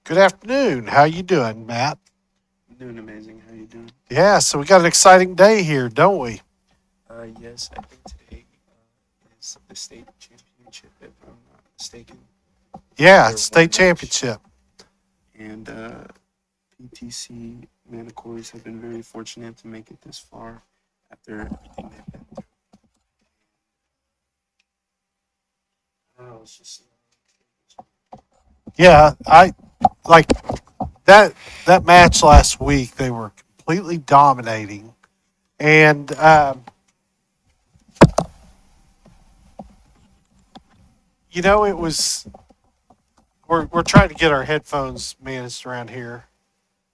Good afternoon. How you doing, Matt? I'm doing amazing. How you doing? Yeah, so we got an exciting day here, don't we? Yes, I think today is the state championship, if I'm not mistaken. Yeah, Their it's one state match, championship. and PTC Manticores have been very fortunate to make it this far after everything they've been through. I don't know. It's just Yeah, I like that that match last week. They were completely dominating, and it was we're trying to get our headphones managed around here.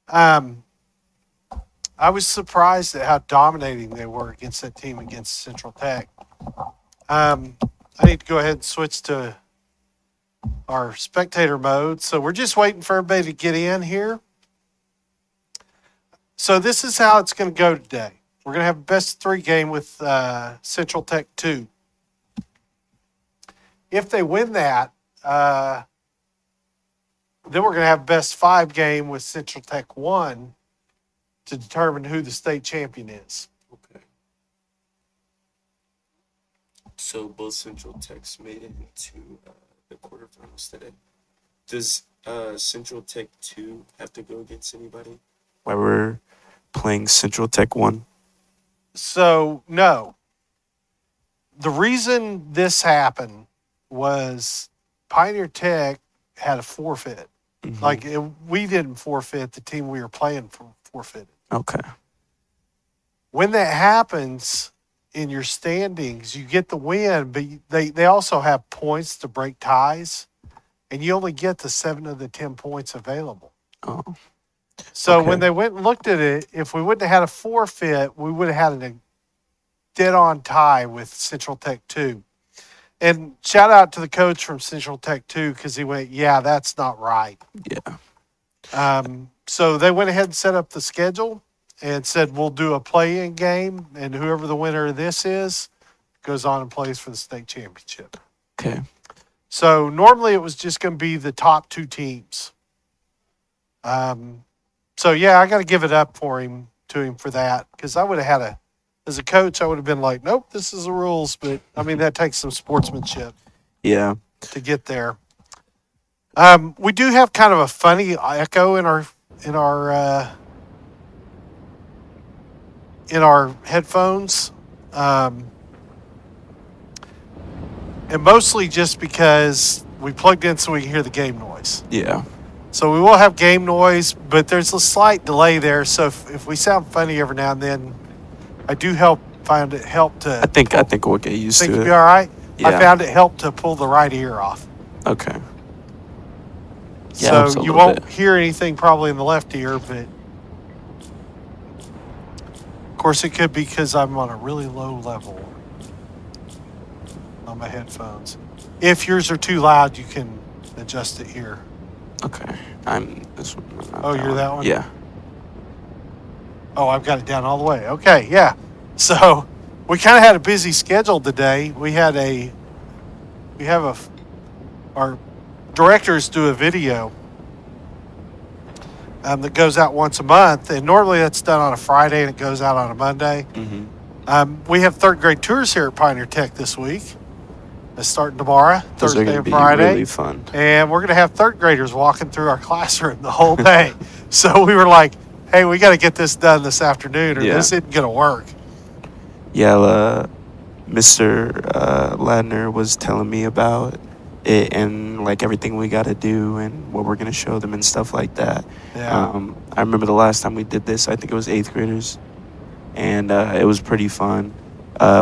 Um, I was surprised at how dominating they were against that team against Central Tech. Um, I need to go ahead and switch to our spectator mode. So we're just waiting for everybody to get in here. So this is how it's going to go today. We're going to have a best of three game with Central Tech 2. If they win that, then we're going to have best five game with Central Tech 1 to determine who the state champion is. okay. So both Central Techs made it into the quarterfinals today. Does Central Tech 2 have to go against anybody? Why we're playing Central Tech 1? So, no. The reason this happened was Pioneer Tech had a forfeit. We didn't forfeit, the team we were playing for forfeited. Okay. When that happens in your standings, you get the win, but they also have points to break ties, and you only get the 7 of the 10 points available. Oh. So Okay. when they went and looked at it, if we wouldn't have had a forfeit, we would have had a dead-on tie with Central Tech 2. And shout out to the coach from Central Tech 2 because he went, yeah, that's not right. Yeah. So they went ahead and set up the schedule and said, we'll do a play-in game, and whoever the winner of this is goes on and plays for the state championship. Okay. So normally it was just going to be the top two teams. So yeah, I got to give it up to him for that because I would have had as a coach, I would have been like, nope, this is the rules. But I mean, that takes some sportsmanship. Yeah. To get there. We do have kind of a funny echo in our headphones, and mostly just because we plugged in so we can hear the game noise. Yeah. So we will have game noise, but there's a slight delay there. So if we sound funny every now and then, I do find it help to. I think we'll get used to it. Think you'll be all right. Yeah. I found it helped to pull the right ear off. Okay. Yeah, so you won't hear anything probably in the left ear, but of course it could be because I'm on a really low level on my headphones. If yours are too loud, you can adjust it here. Okay. I'm this one. Oh, you're that one? Yeah. Oh, I've got it down all the way. Okay, yeah. So we kind of had a busy schedule today. Our directors do a video that goes out once a month, and normally that's done on a Friday and it goes out on a Monday. Mm-hmm. We have third grade tours here at Pioneer Tech this week. It's starting tomorrow, Those Thursday and be Friday. Really fun. And we're going to have third graders walking through our classroom the whole day. So we were like, hey, we got to get this done this afternoon or this isn't going to work. Yeah, Mr. Ladner was telling me about it and like everything we got to do and what we're going to show them and stuff like that. Yeah. I remember the last time we did this, I think it was 8th graders, and it was pretty fun.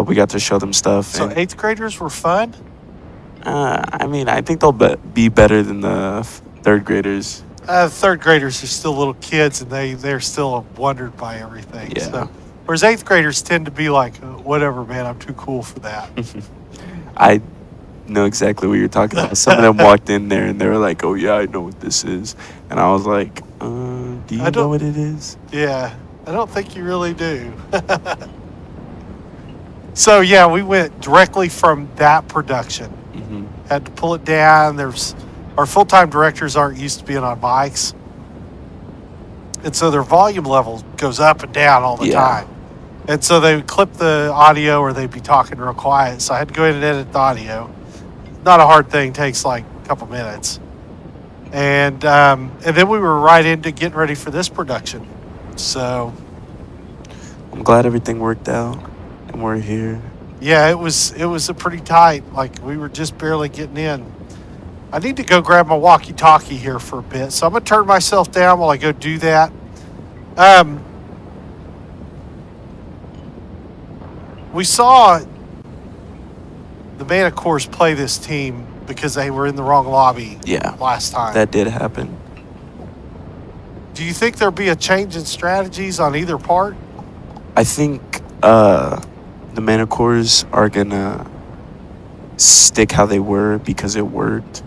We got to show them stuff. So 8th graders were fun? I mean, I think they'll be better than the 3rd graders. Third graders are still little kids, and they're still wondered by everything. Yeah. So, whereas 8th graders tend to be like, whatever, man, I'm too cool for that. I know exactly what you're talking about. Some of them walked in there, and they were like, oh, yeah, I know what this is. And I was like, do you know what it is? Yeah, I don't think you really do. So, yeah, we went directly from that production. Mm-hmm. Had to pull it down. There's our full-time directors aren't used to being on mics, and so their volume level goes up and down all the Yeah. time. And so they would clip the audio or they'd be talking real quiet. So I had to go in and edit the audio. Not a hard thing, takes like a couple minutes. And then we were right into getting ready for this production. So I'm glad everything worked out and we're here. yeah, it was a pretty tight. Like we were just barely getting in. I need to go grab my walkie-talkie here for a bit, so I'm gonna turn myself down while I go do that. We saw the Manticores play this team because they were in the wrong lobby Yeah. last time. That did happen. Do you think there'll be a change in strategies on either part? I think the Manticores are going to stick how they were because it worked.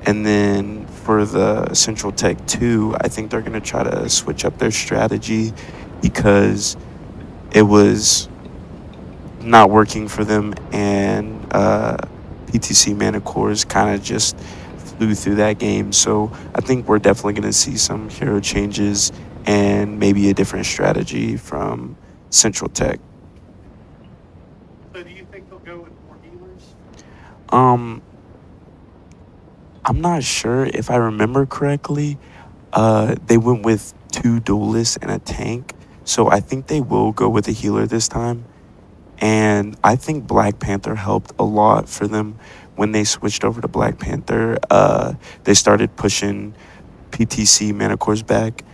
And then for the Central Tech 2, I think they're going to try to switch up their strategy because it was not working for them, and PTC Manticores kind of just flew through that game. So I think we're definitely going to see some hero changes and maybe a different strategy from Central Tech. So do you think they'll go with more healers? I'm not sure if I remember correctly. They went with 2 duelists and a tank, so I think they will go with a healer this time. And I think Black Panther helped a lot for them when they switched over to Black Panther. They started pushing PTC Manticores back,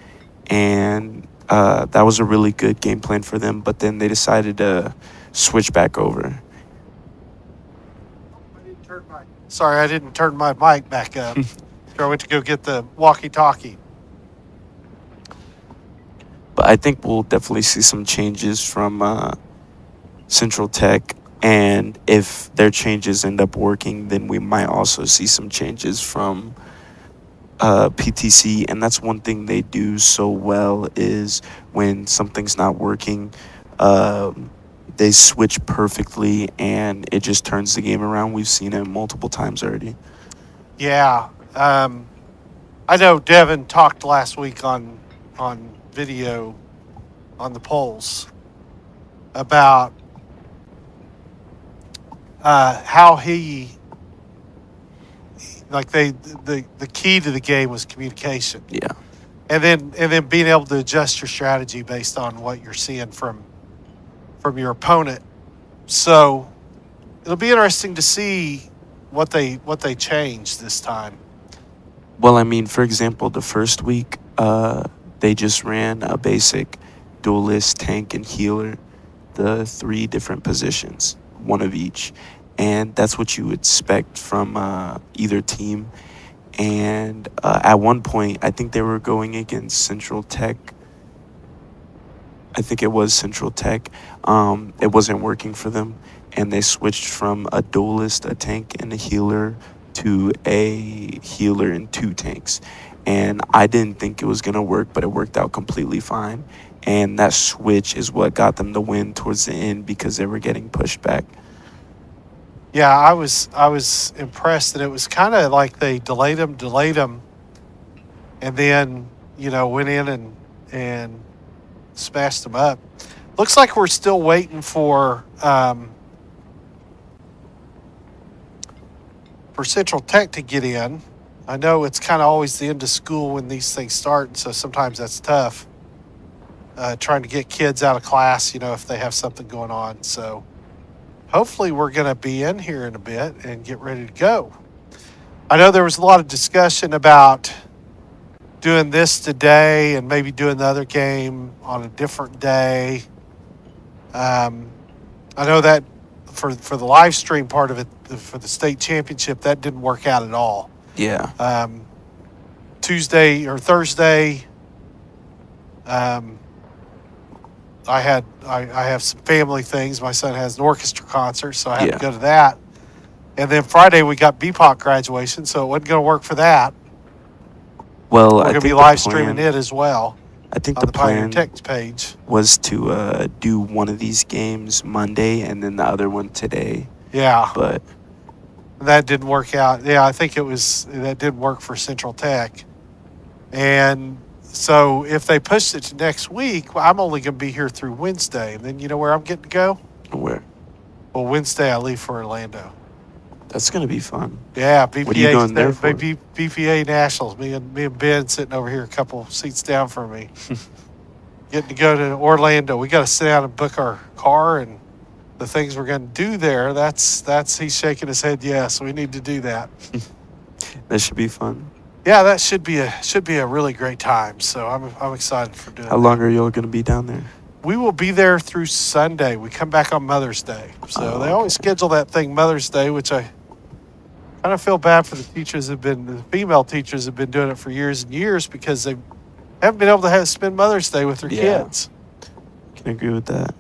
and that was a really good game plan for them. But then they decided to switch back over. Sorry, I didn't turn my mic back up. I went to go get the walkie-talkie. But I think we'll definitely see some changes from Central Tech, and if their changes end up working, then we might also see some changes from PTC. And that's one thing they do so well, is when something's not working, they switch perfectly and it just turns the game around. We've seen it multiple times already. Yeah. I know Devin talked last week on video on the polls about how he, like the key to the game was communication. Yeah. And then being able to adjust your strategy based on what you're seeing from your opponent. So it'll be interesting to see what they changed this time. Well, I mean, for example, the first week, they just ran a basic duelist, tank, and healer, the 3 different positions, one of each. And that's what you expect from either team. And at one point, I think they were going against Central Tech. I think it was Central Tech. It wasn't working for them, and they switched from a duelist, a tank, and a healer to a healer and 2 tanks. And I didn't think it was going to work, but it worked out completely fine. And that switch is what got them the win towards the end because they were getting pushed back. Yeah, I was impressed that it was kind of like they delayed them, and then went in and smashed them up. Looks like we're still waiting for Central Tech to get in. I know it's kind of always the end of school when these things start, so sometimes that's tough. Trying to get kids out of class, if they have something going on. So hopefully we're going to be in here in a bit and get ready to go. I know there was a lot of discussion about doing this today and maybe doing the other game on a different day. I know that for the live stream part of it, for the state championship, that didn't work out at all. Yeah. Tuesday or Thursday, I have some family things. My son has an orchestra concert, so I had to go to that. And then Friday we got BPOC graduation, so it wasn't going to work for that. Well, we're going to be live streaming it as well. I think on the Pioneer plan Tech page was to do one of these games Monday and then the other one today. Yeah. But That didn't work out. Yeah, I think that didn't work for Central Tech. And so if they pushed it to next week, well, I'm only going to be here through Wednesday. And then you know where I'm getting to go? Where? Well, Wednesday I leave for Orlando. That's gonna be fun. Yeah, What are you BPA going there for? BPA Nationals. Me and Ben sitting over here a couple seats down from me. Getting to go to Orlando. We got to sit down and book our car and the things we're going to do there. That's he's shaking his head. Yes, we need to do that. That should be fun. Yeah, that should be a really great time. So I'm excited for doing. How long are y'all gonna be down there? We will be there through Sunday. We come back on Mother's Day. So they always schedule that thing Mother's Day, which I kind of feel bad for the female teachers have been doing it for years and years because they haven't been able to spend Mother's Day with their kids. Can agree with that.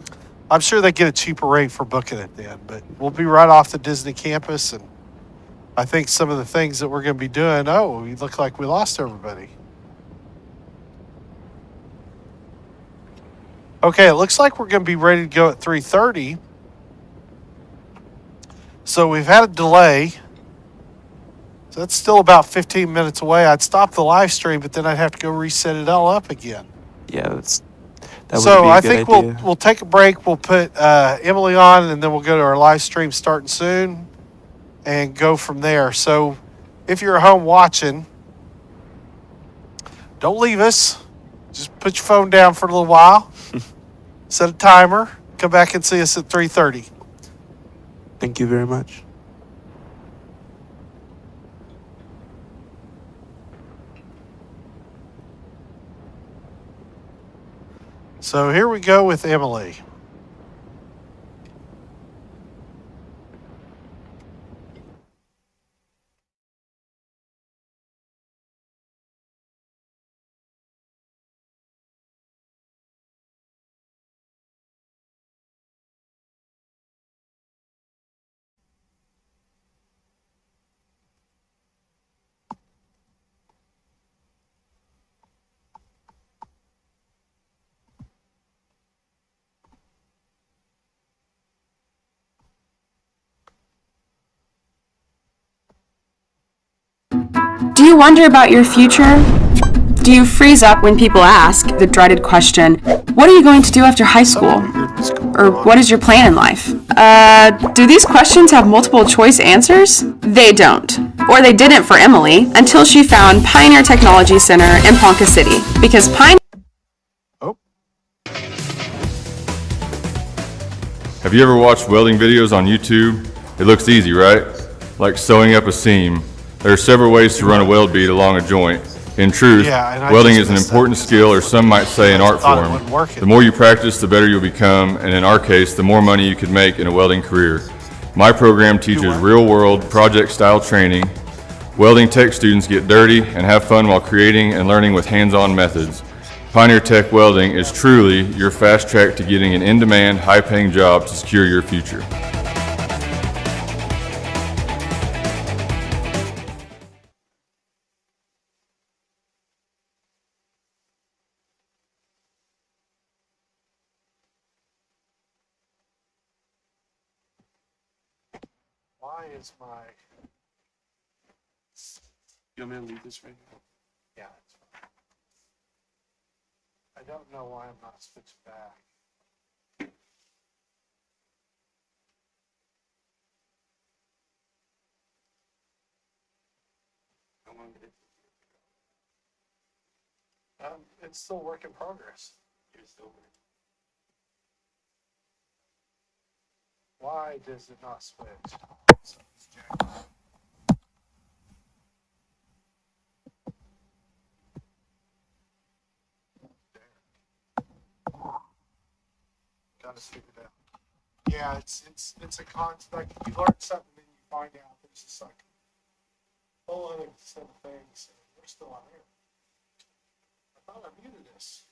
I'm sure they get a cheaper rate for booking it then, but we'll be right off the Disney campus. And I think some of the things that we're going to be doing, we look like we lost everybody. Okay, it looks like we're going to be ready to go at 3:30. So we've had a delay. So that's still about 15 minutes away. I'd stop the live stream, but then I'd have to go reset it all up again. Yeah, that would So be a good I think idea. we'll take a break. We'll put Emily on, and then we'll go to our live stream starting soon and go from there. So if you're at home watching, don't leave us. Just put your phone down for a little while. Set a timer. Come back and see us at 3:30. Thank you very much. So here we go with Emily. Do you wonder about your future? Do you freeze up when people ask the dreaded question, what are you going to do after high school? Or what is your plan in life? Do these questions have multiple choice answers? They don't. Or they didn't for Emily until she found Pioneer Technology Center in Ponca City. Because Pioneer... Have you ever watched welding videos on YouTube? It looks easy, right? Like sewing up a seam. There are several ways to run a weld bead along a joint. In truth, welding is an important skill, or some might say an art form. The more you practice, the better you'll become, and in our case, the more money you could make in a welding career. My program teaches real-world, project-style training. Welding tech students get dirty and have fun while creating and learning with hands-on methods. Pioneer Tech Welding is truly your fast track to getting an in-demand, high-paying job to secure your future. Why is my... You want me to leave this right now? Yeah, it's fine. I don't know why I'm not switched back. It's still work in progress. You're still working. Why does it not switch? Got to figure it out. Yeah, it's a concept. You learn something, then you find out there's just like a whole other set of things. We're still on here. I thought I muted this.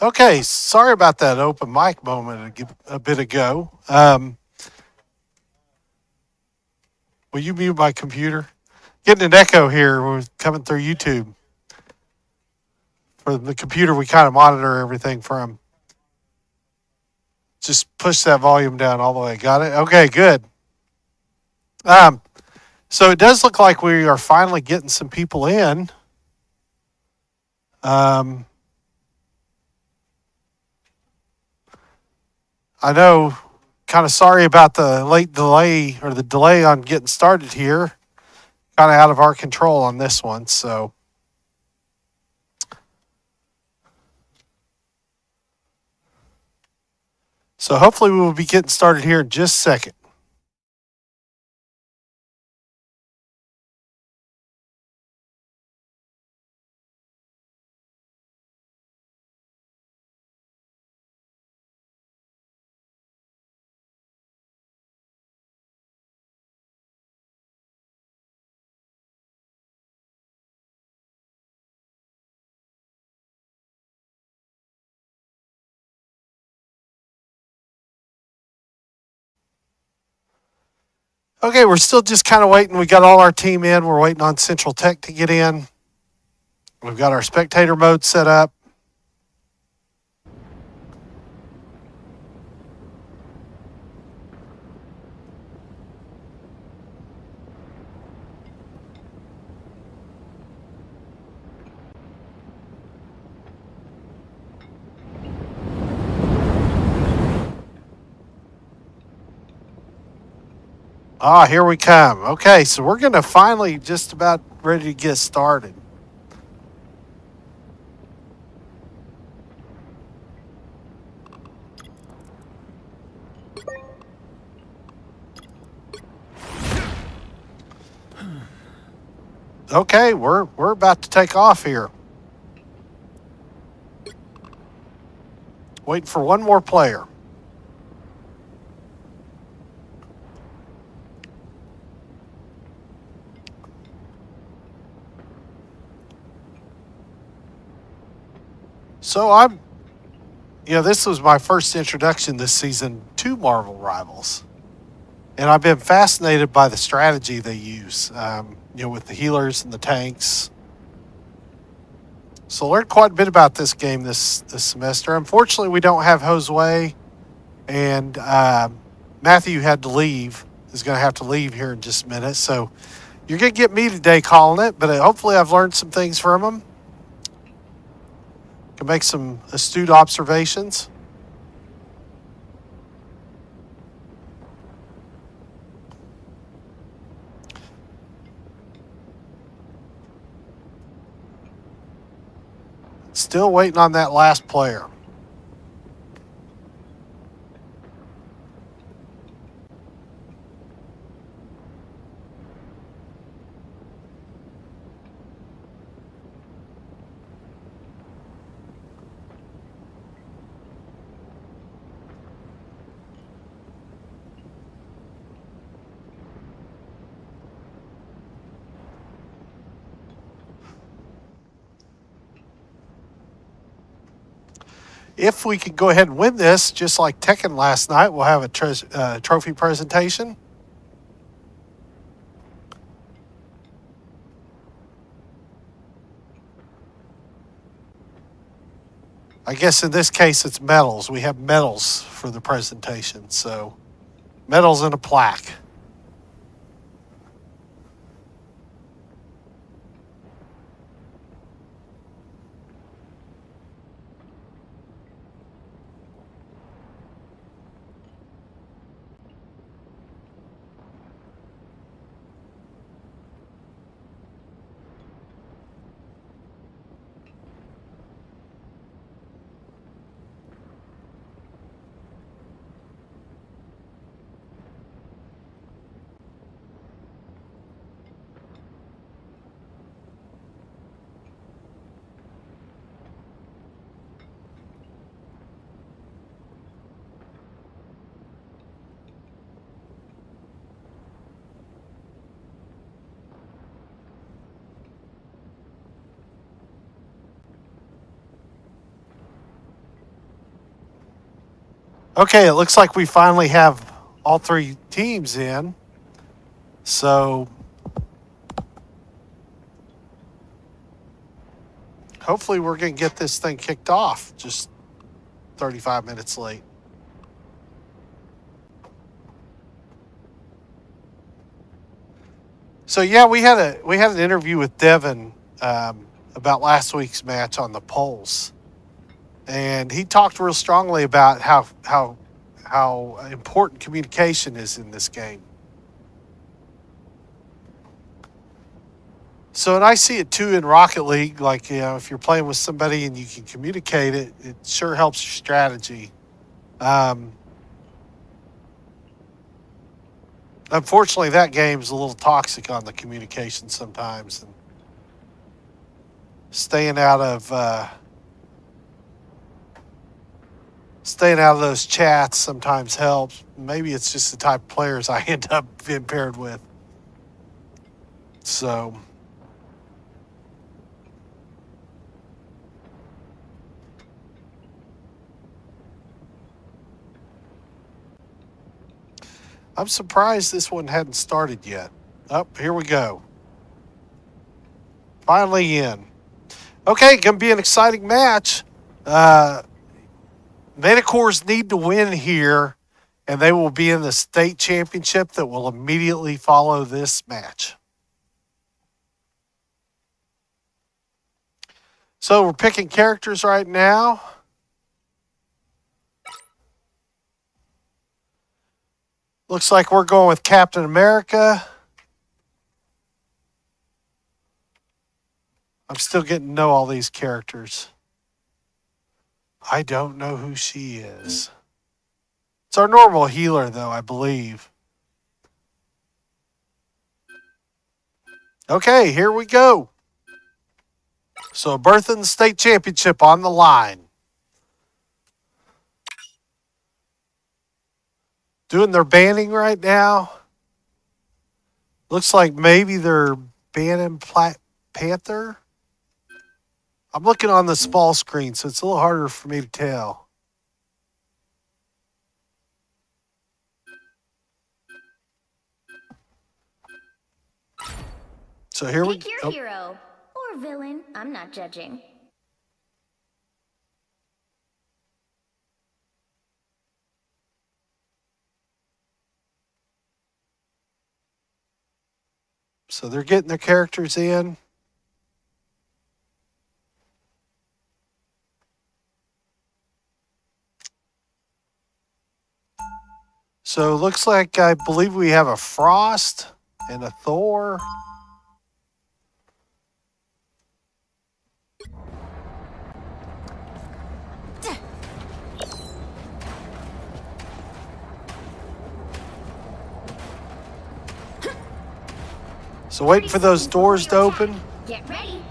Okay, sorry about that open mic moment a bit ago. Will you mute my computer? Getting an echo here. We're coming through YouTube. For the computer, we kind of monitor everything from. Just push that volume down all the way. Got it? Okay, good. So it does look like we are finally getting some people in. I know, kind of sorry about the late delay or the delay on getting started here. Kind of out of our control on this one. So hopefully we will be getting started here in just a second. Okay, we're still just kind of waiting. We got all our team in. We're waiting on Central Tech to get in. We've got our spectator mode set up. Here we come. Okay, so we're going to finally just about ready to get started. Okay, we're about to take off here. Waiting for one more player. So this was my first introduction this season to Marvel Rivals. And I've been fascinated by the strategy they use, with the healers and the tanks. So learned quite a bit about this game this semester. Unfortunately, we don't have Josue, and Matthew had to leave. Is going to have to leave here in just a minute. So you're going to get me today calling it, but hopefully I've learned some things from him. Can make some astute observations. Still waiting on that last player. If we could go ahead and win this, just like Tekken last night, we'll have a trophy presentation. I guess in this case it's medals. We have medals for the presentation. So medals and a plaque. Okay, it looks like we finally have all three teams in. So hopefully we're going to get this thing kicked off just 35 minutes late. So yeah, we had an interview with Devin about last week's match on the polls, and he talked real strongly about how important communication is in this game. So, and I see it too in Rocket League. Like, you know, if you're playing with somebody and you can communicate it, it sure helps your strategy. Unfortunately, that game's a little toxic on the communication sometimes, and staying out of those chats sometimes helps. Maybe it's just the type of players I end up being paired with. So, I'm surprised this one hadn't started yet. Oh, here we go. Finally in. Okay, going to be an exciting match. Manticores need to win here, and they will be in the state championship that will immediately follow this match. So we're picking characters right now. Looks like we're going with Captain America. I'm still getting to know all these characters. I don't know who she is. It's our normal healer, though, I believe. Okay, here we go. So, berth in the state championship on the line. Doing their banning right now. Looks like maybe they're banning Panther. I'm looking on the small screen, so it's a little harder for me to tell. So here we go. Pick your hero or villain. I'm not judging. So they're getting their characters in. So it looks like I believe we have a Frost and a Thor. So waiting for those doors to open. Get ready.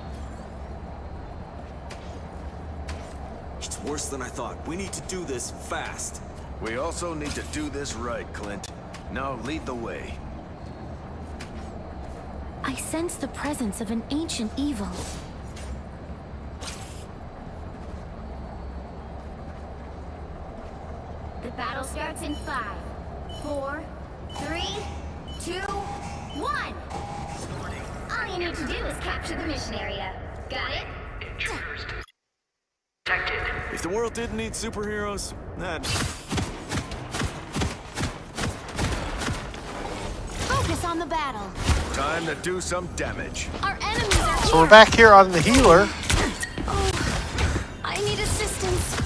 It's worse than I thought. We need to do this fast. We also need to do this right, Clint. Now lead the way. I sense the presence of an ancient evil. The battle starts in 5, 4, 3, 2, 1. All you need to do is capture the mission area. Got it? Intruders detected. If the world didn't need superheroes, that... Focus on the battle. Time to do some damage. Our enemies are here. So we're back here on the healer. Oh, I need assistance.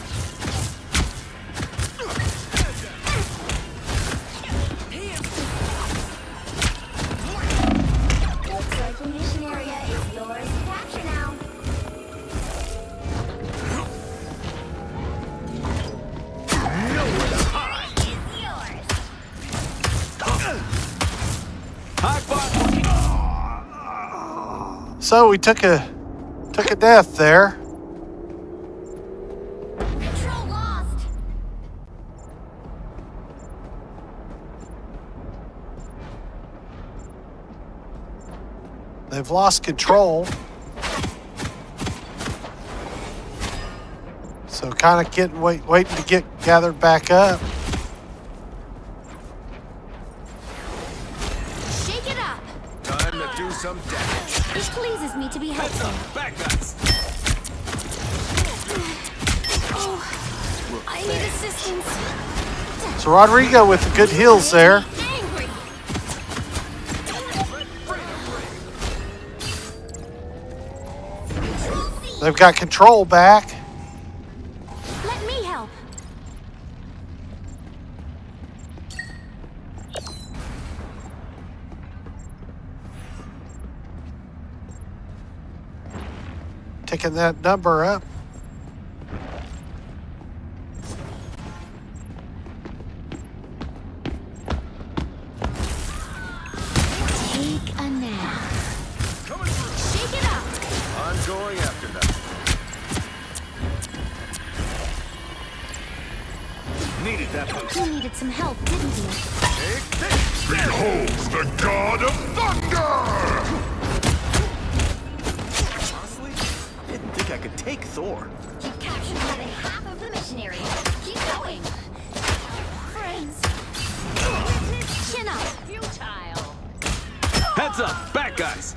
Looks like the mission area is yours to capture now. Nowhere to hide. It's yours. High five! So we took a death there. Control lost. They've lost control. So kind kind of waiting to get gathered back up. Shake it up. Time to do some damage. It pleases me to be helpful. Back guys. I need assistance. So Rodrigo with the good heals there. Angry. They've got control back. Let me help. Taking that number up. Take a nap. Shake it up. I'm going after them. Needed that boost. You needed some help, didn't you? Behold the god of thunder! Honestly, didn't think I could take Thor. You captured more than half of the mission area. Keep going. Friends. Chin up. Futile. Heads up, back guys.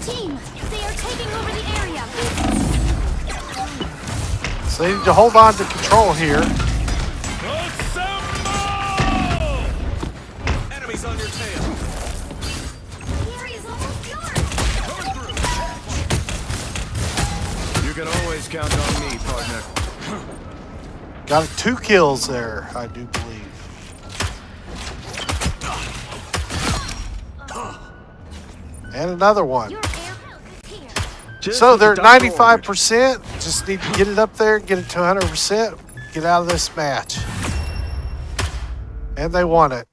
Team, they are taking over the area. So they need to hold on to control here. Enemies on your tail. The area is almost yours. You can always count on me, partner. Got 2 kills there, I do believe. And another one. Your air help is here. So they're at 95%. Just need to get it up there, get it to 100%, get out of this match. And they won it.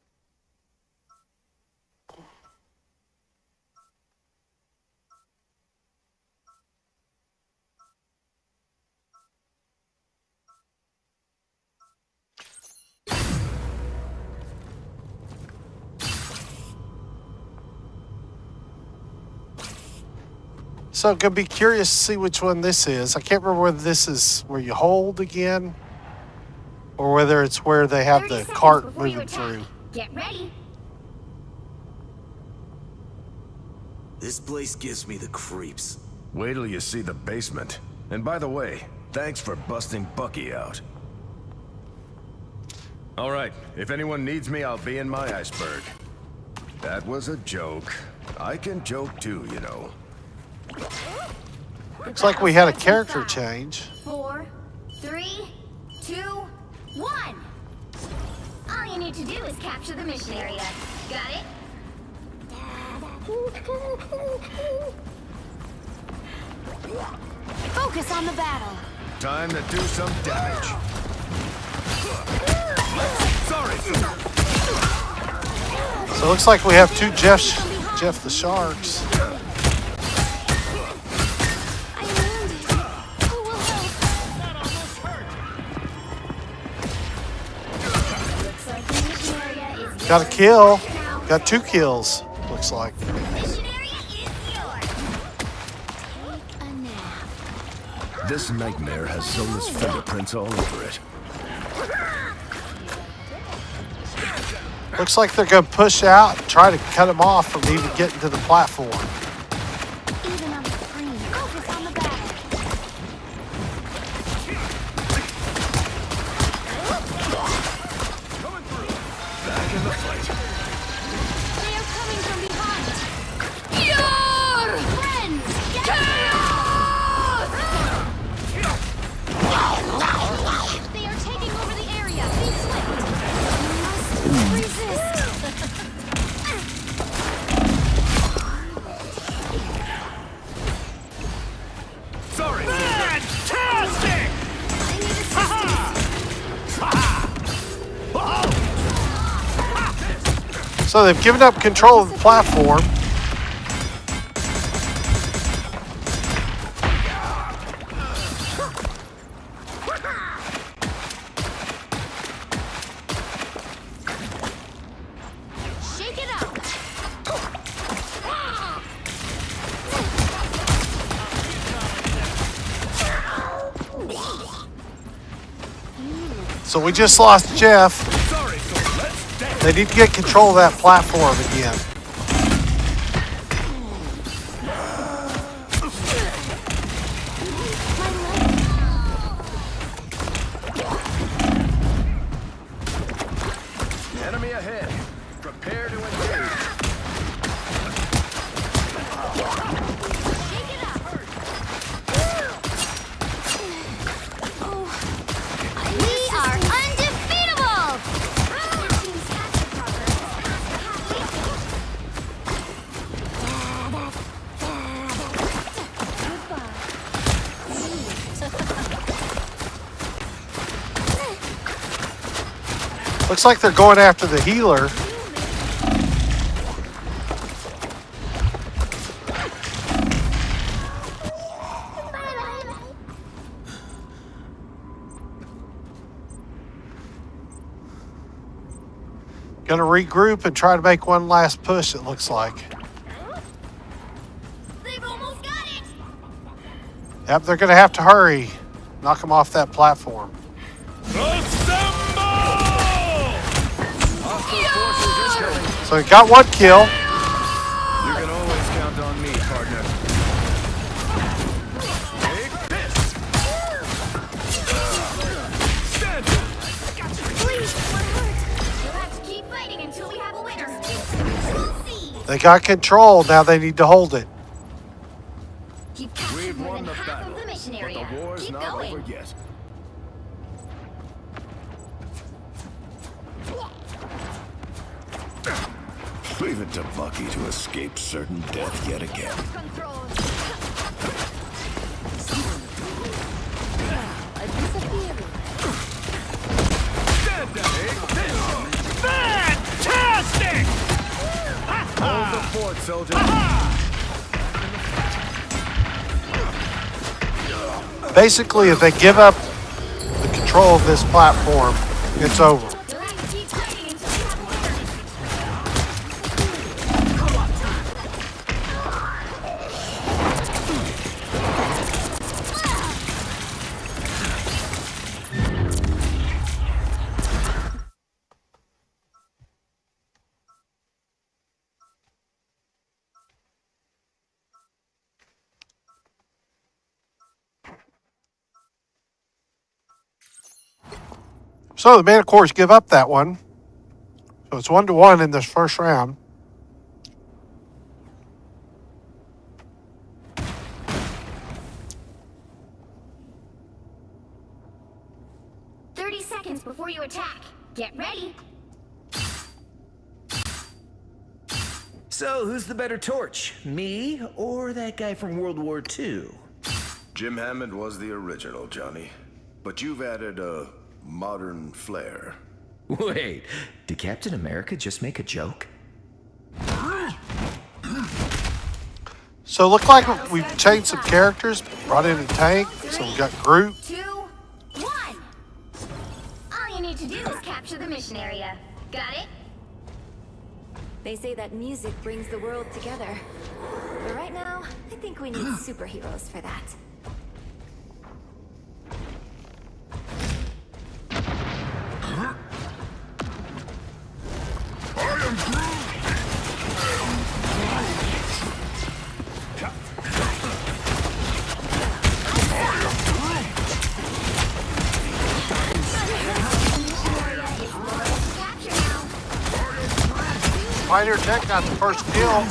So gonna be curious to see which one this is. I can't remember whether this is where you hold again or whether it's where they have 30 the seconds cart before you moving attack. through. Get ready. This place gives me the creeps. Wait till you see the basement. And by the way, thanks for busting Bucky out. All right, if anyone needs me, I'll be in my iceberg. That was a joke. I can joke too, you know. Looks like we had a character change. 4, 3, 2, 1. All you need to do is capture the mission area. Got it? Focus on the battle. Time to do some damage. Sorry. So it looks like we have 2 Jeff the Sharks. I landed. Who will help? Looks like the mission area is Got a kill. Got 2 kills, looks like. Mission area is yours. Take a nap. This nightmare has Zola's fingerprints all over it. Looks like they're going to push out and try to cut him off from even getting to the platform. Even on the screen, focus on the battle. Back in the fight. They are coming from behind. Your friends, they are taking over the area. Be swift. You must resist. Sorry. Fantastic! I need assistance. So they've given up control of the platform. So we just lost Jeff. They need to get control of that platform again. Enemy ahead. Prepare to engage. We are undefeatable! Looks like they're going after the healer. Gonna regroup and try to make one last push, it looks like. They've almost got it! Yep, they're gonna have to hurry. Knock them off that platform. So he got one kill. You can always count on me, partner. Take this! Stand it! Please, we're hurt. We'll have to keep fighting until we have a winner. We'll see. They got control, now they need to hold it. You've captured We've more won than the half battle, of the mission but area. the war's Keep not going. over yet. Leave it to Bucky to escape certain death yet again. Control. Stand down! Fantastic! Hold the fort, soldier. Basically, if they give up the control of this platform, it's over. We'll have to keep fighting until we have a winner. So the Manticores give up that one. So it's 1-1 in this first round. Seconds before you attack. Get ready. So, who's the better torch? Me or that guy from World War II? Jim Hammond was the original, Johnny. But you've added a modern flair. Wait, did Captain America just make a joke? So it looked like we've changed some characters, brought in a tank, so we got Groot. 2, 1. All you need to do is capture the mission area. Got it? They say that music brings the world together. But right now, I think we need superheroes for that. Pioneer Tech got the first kill.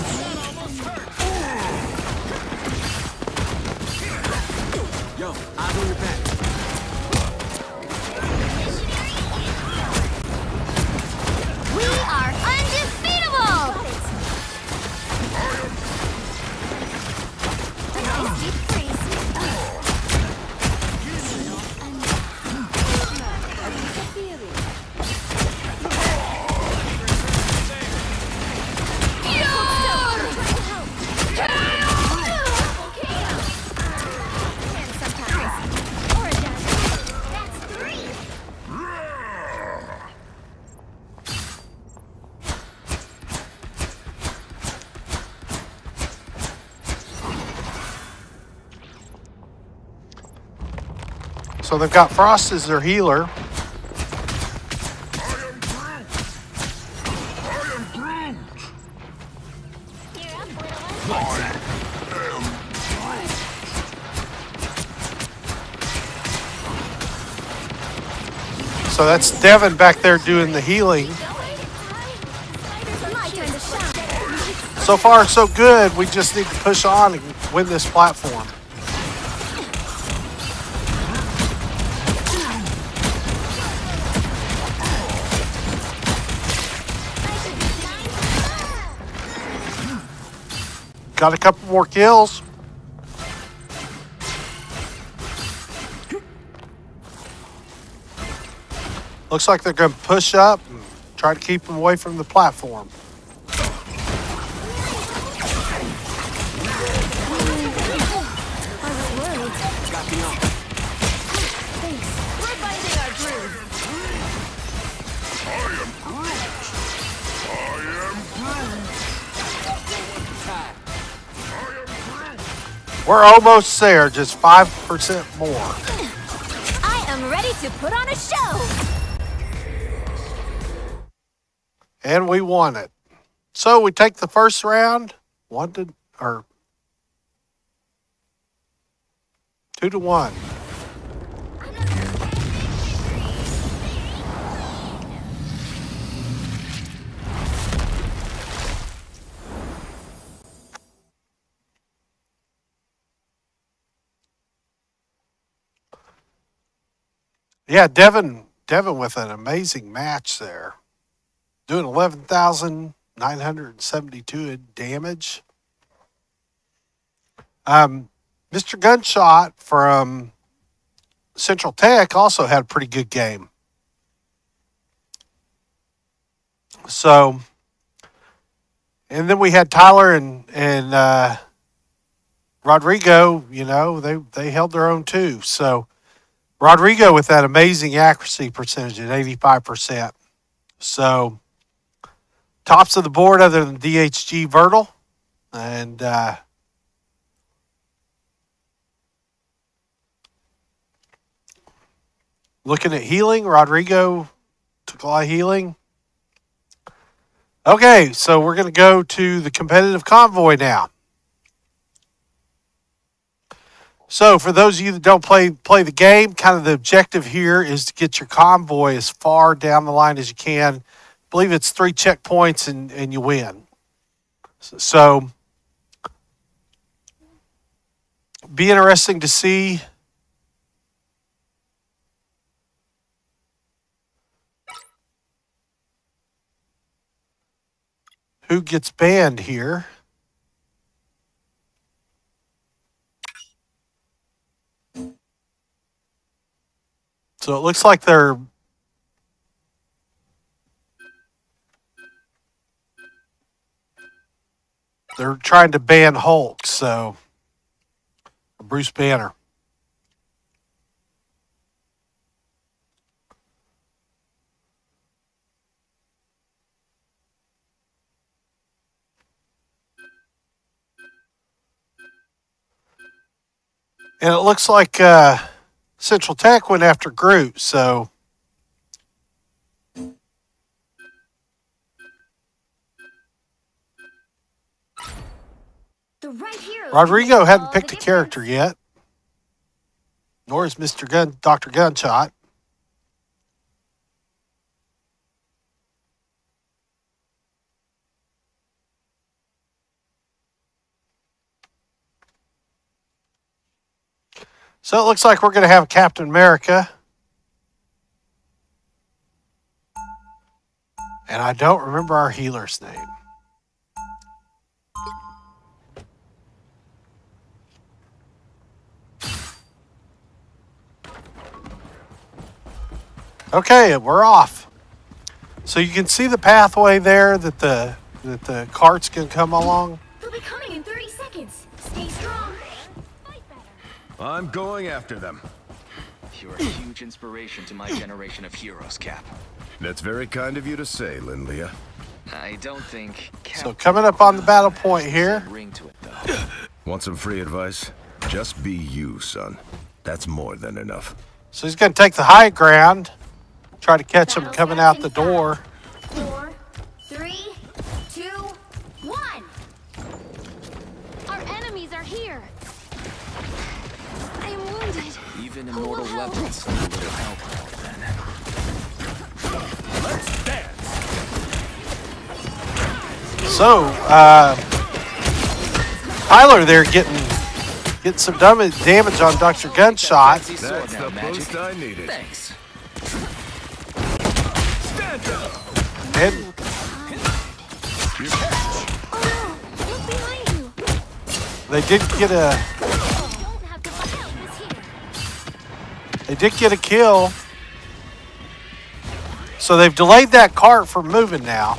Yo, eyes on your back. We are undefeatable! Nice deep freeze. So they've got Frost as their healer. So that's Devin back there doing the healing. So far, so good. We just need to push on and win this platform. Got a couple more kills. Looks like they're going to push up and try to keep them away from the platform. We're almost there, just 5% more. I am ready to put on a show. And we won it. So we take the first round, 2-1. Yeah, Devin with an amazing match there. Doing 11,972 damage. Mr. Gunshot from Central Tech also had a pretty good game. So, and then we had Tyler and Rodrigo, you know, they held their own too. So, Rodrigo with that amazing accuracy percentage at 85%. So, tops of the board other than DHG Vertal. And looking at healing, Rodrigo took a lot of healing. Okay, so we're going to go to the competitive convoy now. So for those of you that don't play the game, kind of the objective here is to get your convoy as far down the line as you can. I believe it's 3 checkpoints and you win. So be interesting to see who gets banned here. So it looks like they're trying to ban Hulk, so Bruce Banner. And it looks like Central Tech went after Groot, so Rodrigo hadn't picked a character yet, nor is Dr. Gunshot. So it looks like we're going to have Captain America. And I don't remember our healer's name. Okay, we're off. So you can see the pathway there that the carts can come along. They'll be coming in 30 seconds. Stay strong. Fight better. I'm going after them. You're a huge inspiration to my generation of heroes, Cap. That's very kind of you to say, Linlia. I don't think Cap So coming up on the battle point here. ring to it, though. Want some free advice? Just be you, son. That's more than enough. So he's going to take the high ground. Try to catch him coming out the door. 4, 3, 2, 1. enemies are here. I am wounded. Even immortal weapons need a little help then. Let's dance. So, Tyler there getting some damage on Dr. Gunshot. That's the boost I needed. Thanks. Stand up. And You catch. Oh no! Look behind you. they did get a Don't have to fight out this here. kill. So they've delayed that cart from moving now.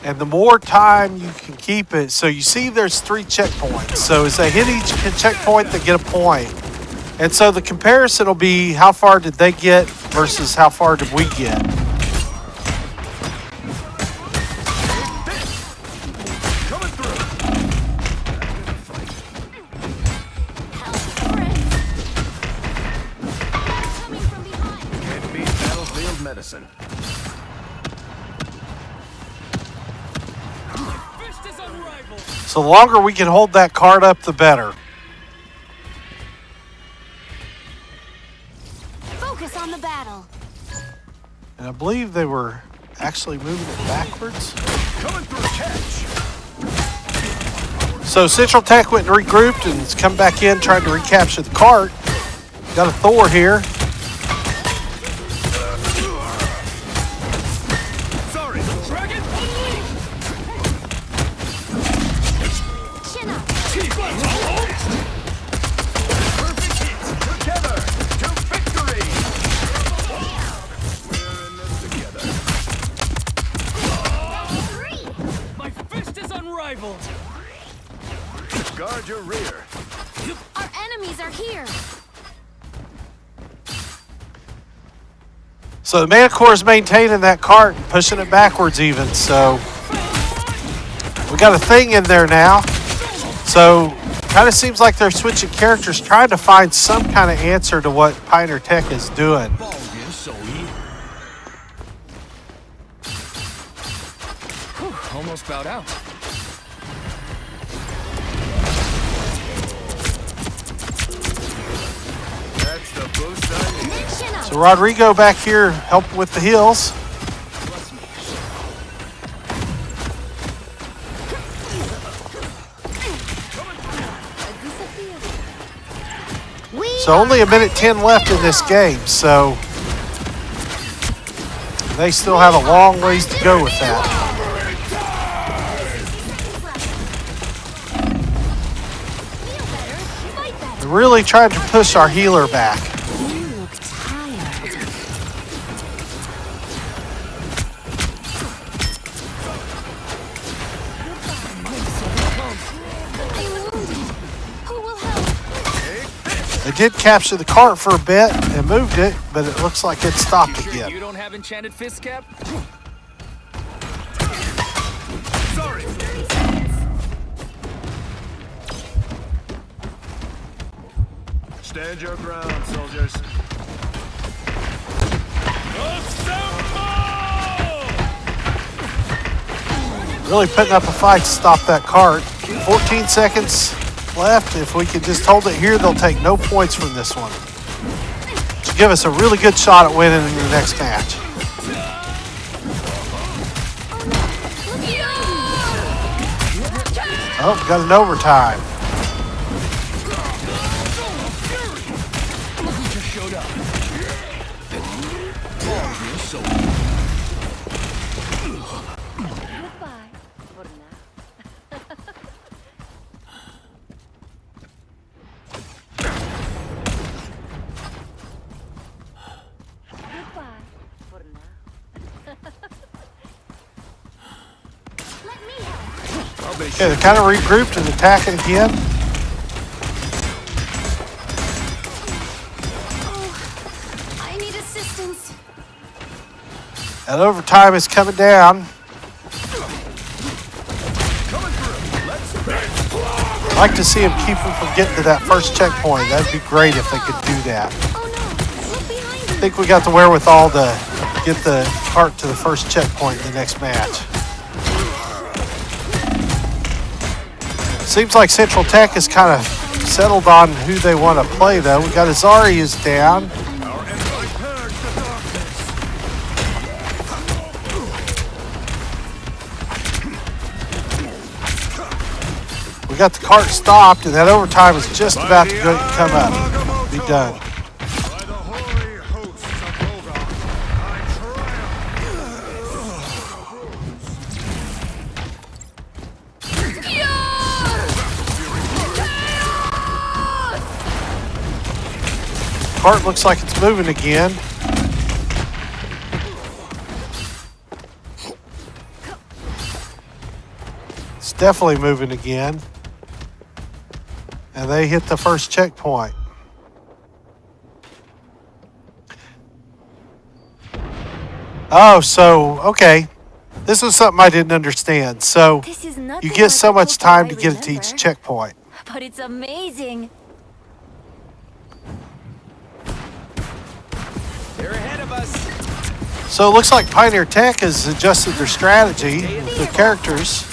And the more time you can keep it, so you see there's 3 checkpoints. So as they hit each checkpoint, they get a point. And so the comparison will be how far did they get versus how far did we get. Coming through. Coming from behind. Can't beat battlefield medicine. So the longer we can hold that cart up, the better. Focus on the battle. And I believe they were actually moving it backwards. Coming through. Catch. So Central Tech went and regrouped and has come back in trying to recapture the cart. Got a Thor here. Sorry. Dragon. Chin up. Perfect hit. Together to victory. We're in this together. My fist is unrivaled. Guard your rear. Our enemies are here. So the Manticore is maintaining that cart and pushing it backwards even. So we got a thing in there now. So kind of seems like they're switching characters, trying to find some kind of answer to what Pioneer Tech is doing. Almost bowed out. That's the boost I need. Chin up. So Rodrigo back here helping with the heals. So only a minute 10 left in this game, so they still have a long ways to go with that. They're really trying to push our healer back. You look tired. I'm wounded. Who will help? They did capture the cart for a bit and moved it, but it looks like it stopped again. You don't have enchanted fist cap? Sorry. Stand your ground, soldiers. Really putting up a fight to stop that cart. 14 seconds left. If we can just hold it here, they'll take no points from this one. To give us a really good shot at winning in the next match. Oh, got an overtime. Okay, they're kind of regrouped and attacking again. Oh, I need assistance. And overtime is coming down. I'd like to see them keep them from getting to that first checkpoint. That'd be great if they could do that. Oh no, look behind I think we got the wherewithal to get the cart to the first checkpoint in the next match. Seems like Central Tech has kind of settled on who they want to play, though. We got Azari is down. We got the cart stopped, and that overtime is just about to come up. Be done. Cart looks like it's moving again. It's definitely moving again. And they hit the first checkpoint. Oh, so, okay. This was something I didn't understand. So, you get so much time to get it to each checkpoint. But it's amazing. They're ahead of us. So it looks like Pioneer Tech has adjusted their strategy with their characters.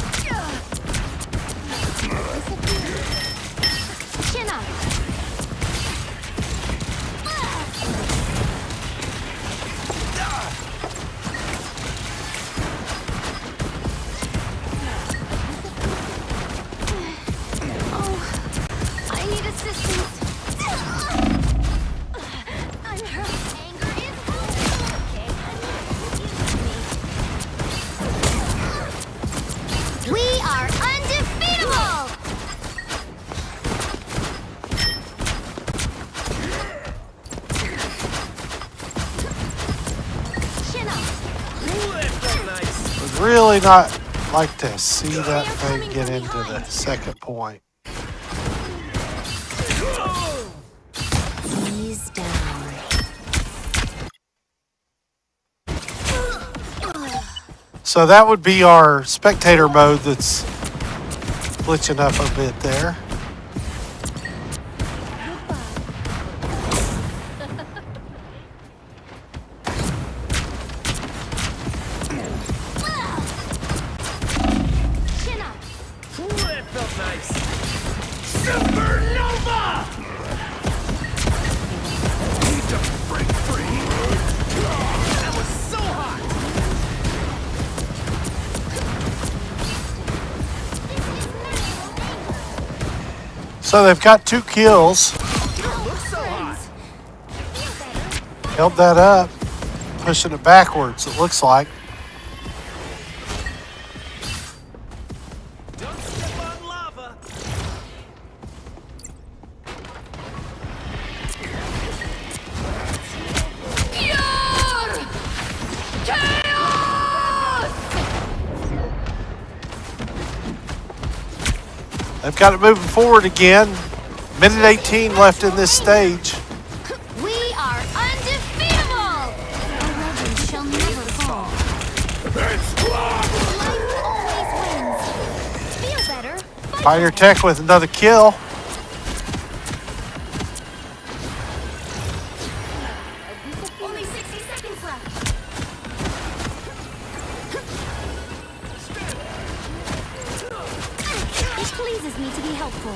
Really not like to see that thing get into the second point. He's down. So that would be our spectator mode that's glitching up a bit there. So they've got 2 kills. Held that up, pushing it backwards, it looks like. They've got it moving forward again. Minute 18 left in this stage. We are undefeatable! Our legend shall never fall. Life always wins. Feel better. Pioneer Tech with another kill. Only 60 seconds left. It pleases me to be helpful.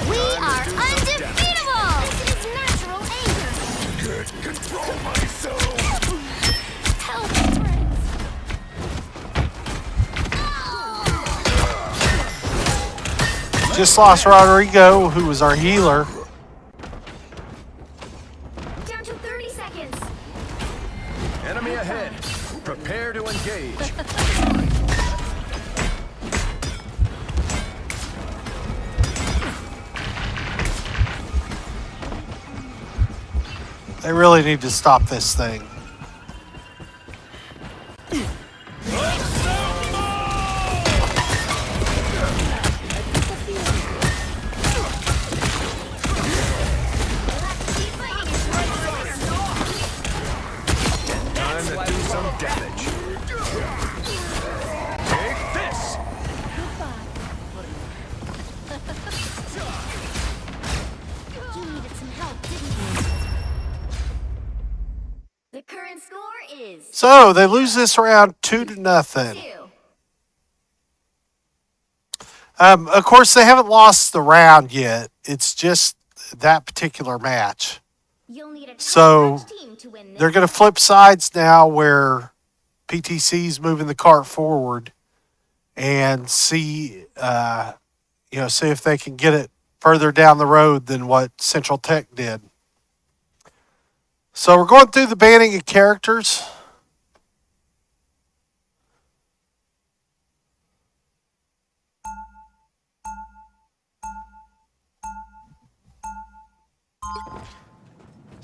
We are undefeatable! This is natural anger. Can't control myself. Help, friends. Just lost Rodrigo, who was our healer. Down to 30 seconds. Enemy ahead. Prepare to engage. They really need to stop this thing. Time to do some damage. Take this! You needed some help, didn't you? The current score is So they lose this round 2-0. Of course, they haven't lost the round yet. It's just that particular match. So they're going to flip sides now where PTC's moving the cart forward and see if they can get it further down the road than what Central Tech did. So we're going through the banning of characters.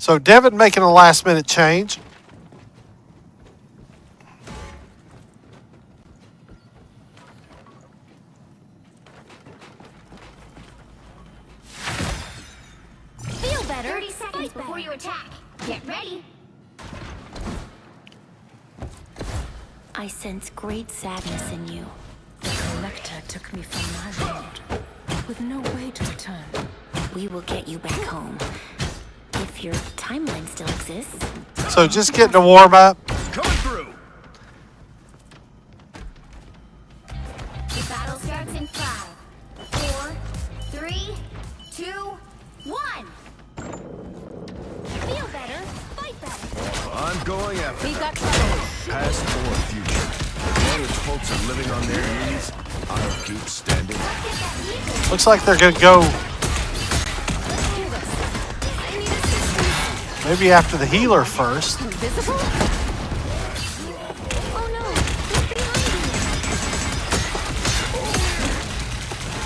So Devin making a last minute change. Feel better. 30 seconds before you attack. Get ready. I sense great sadness in you. The collector took me from my world, with no way to return. We will get you back home. If your timeline still exists. So just getting a warm up. Coming through. The battle starts in 5, 4, 3, 2, 1. Feel better. Fight better. I'm going after We've them. got trouble. Past or future. As long as folks are living on their knees, I'll keep standing. Looks like they're going to go maybe after the healer first. Invisible? Oh no. Look behind you.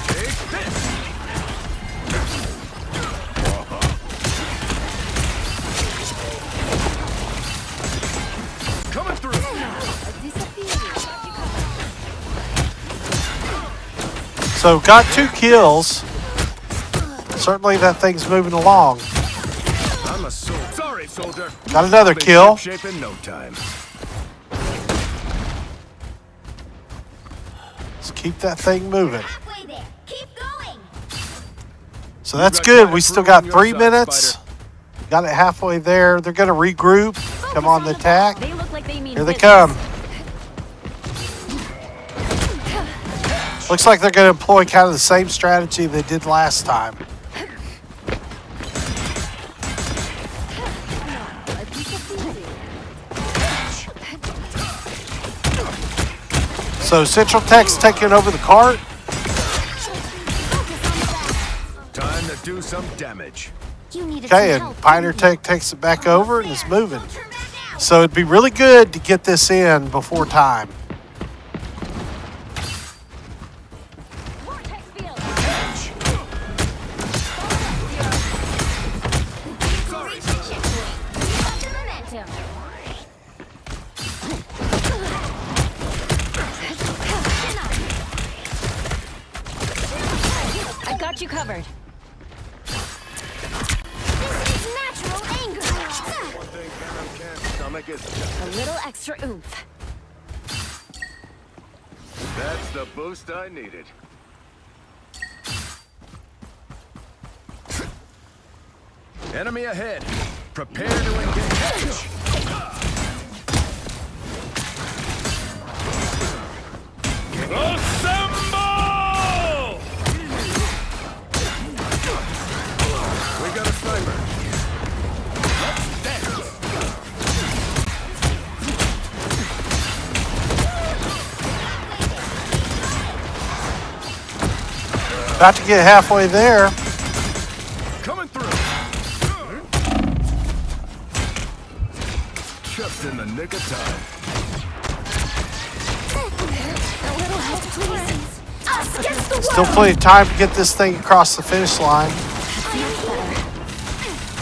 Take this. Coming through. So got 2 kills. Certainly that thing's moving along. I'm a soldier. Sorry, soldier. Got another I'll be kill. shipshape in no time. Let's keep that thing moving. Halfway there. Keep going. So that's good. We still got 3 minutes. Got it halfway there. They're going to regroup. Come on the attack. They look like they mean Here they business. come. Looks like they're going to employ kind of the same strategy they did last time. So Central Tech's taking over the cart. Time to do some damage. You needed Okay, some and help. Pioneer Tech takes it back over and is moving. So it'd be really good to get this in before time. Vortex field. Reach the checkpoint. Keep up the momentum. I got you covered. This is natural anger. One thing Venom can't stomach is A little extra oomph. that's the boost I needed. Enemy ahead. Prepare to engage. Assemble! We got a sniper. Let's dance. About to get halfway there. Coming through. Just in the nick of time. A little help, please. Us against the Still world. plenty of time to get this thing across the finish line.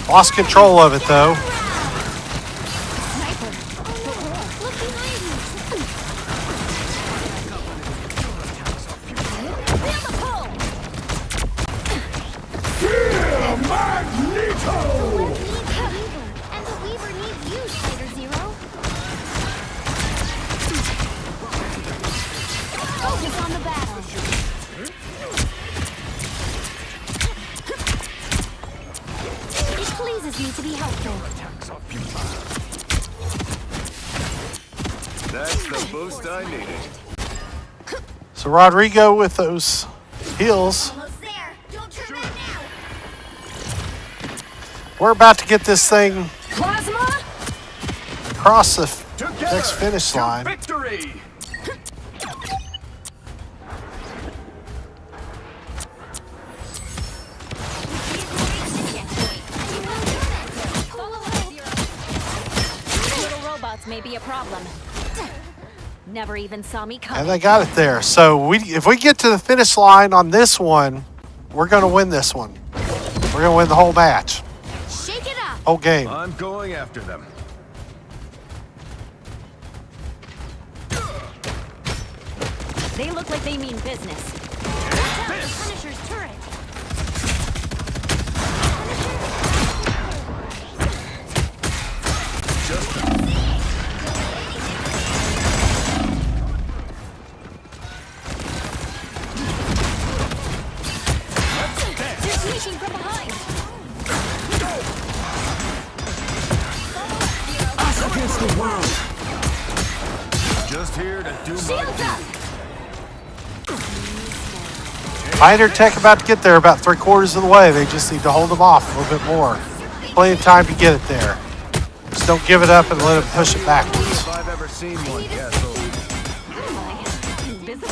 Lost control of it though. Look behind you. Feel the pull. Magneto! And the Weaver needs you, Spider Zero. Focus on the battle. It pleases me to be helpful. That's the boost I needed. So Rodrigo with those Heals. Almost there. Don't turn back now. We're about to get this thing Plasma? across the next finish line. Victory! Little robots may be a problem. Never even saw me coming. And they got it there. So if we get to the finish line on this one, we're going to win this one. We're going to win the whole match. Shake it up. Whole game. I'm going after them. They look like they mean business. Watch out, the Punisher's turret. They're sneaking from behind. Us against the world. Just here to do my Shields up. Pioneer Tech about to get there, about 3/4 of the way. They just need to hold them off a little bit more. Plenty of time to get it there. Just don't give it up and let them push it backwards. If I've ever seen one, yes. Invisible?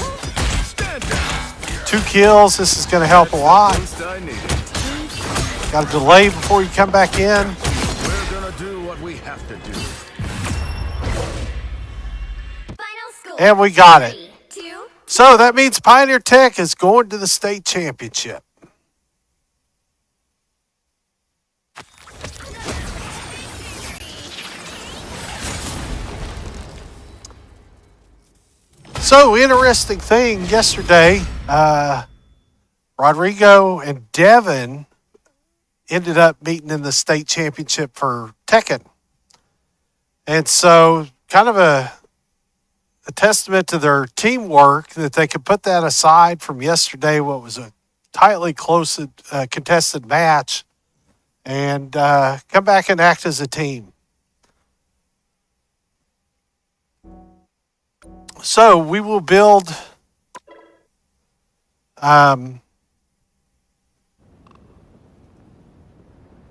Stand down. 2 kills. This is going to help a lot. Least I needed. Got a delay before you come back in. We're gonna do what we have to do. Final score. And we got it. 3, 2. So that means Pioneer Tech is going to the state championship. So, interesting thing yesterday, Rodrigo and Devin ended up meeting in the state championship for Tekken. And so, kind of a testament to their teamwork that they could put that aside from yesterday, what was a tightly close contested match, and come back and act as a team. So we will build the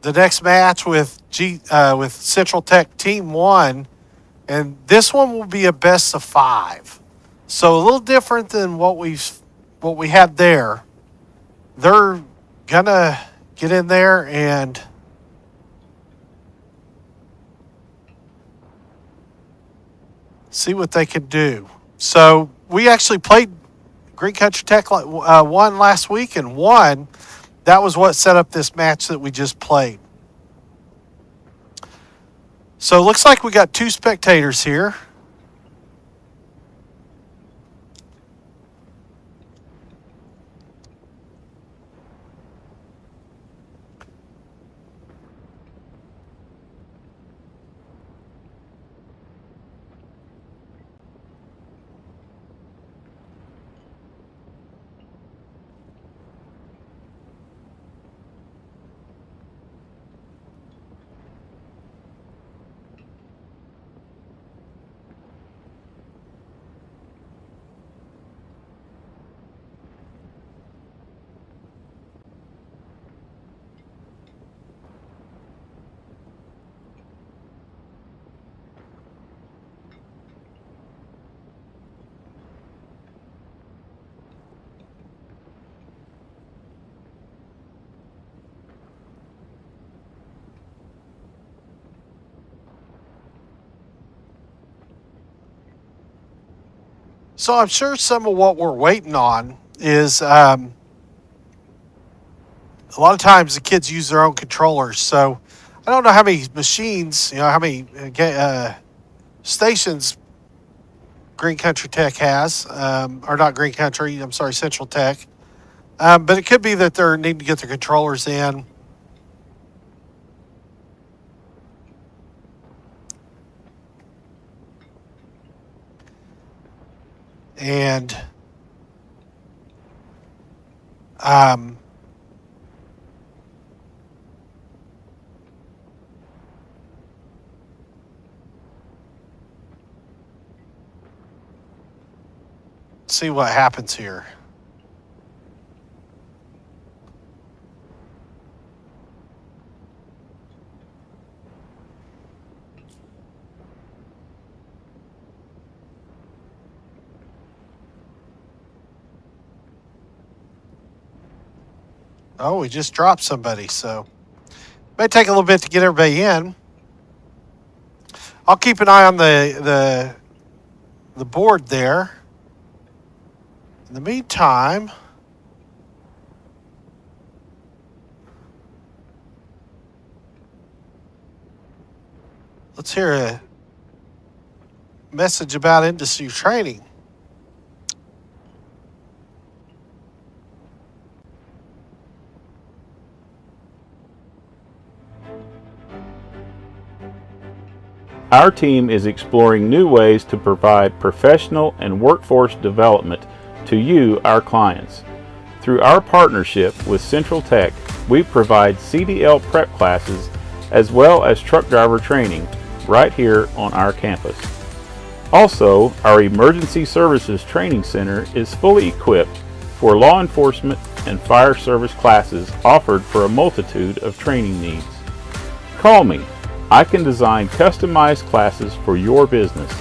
next match with Central Tech Team 1, and this one will be a best of 5. So a little different than what we had there. They're gonna get in there and see what they can do. So we actually played Green Country Tech 1 last week and won. That was what set up this match that we just played. So it looks like we got 2 spectators here. So I'm sure some of what we're waiting on is a lot of times the kids use their own controllers. So I don't know how many machines, how many stations Green Country Tech has, or not Green Country, I'm sorry, Central Tech. But it could be that they're needing to get their controllers in. And see what happens here. Oh, we just dropped somebody, so may take a little bit to get everybody in. I'll keep an eye on the board there. In the meantime, let's hear a message about industry training. Our team is exploring new ways to provide professional and workforce development to you, our clients. Through our partnership with Central Tech, we provide CDL prep classes as well as truck driver training right here on our campus. Also, our Emergency Services Training Center is fully equipped for law enforcement and fire service classes offered for a multitude of training needs. Call me. I can design customized classes for your business.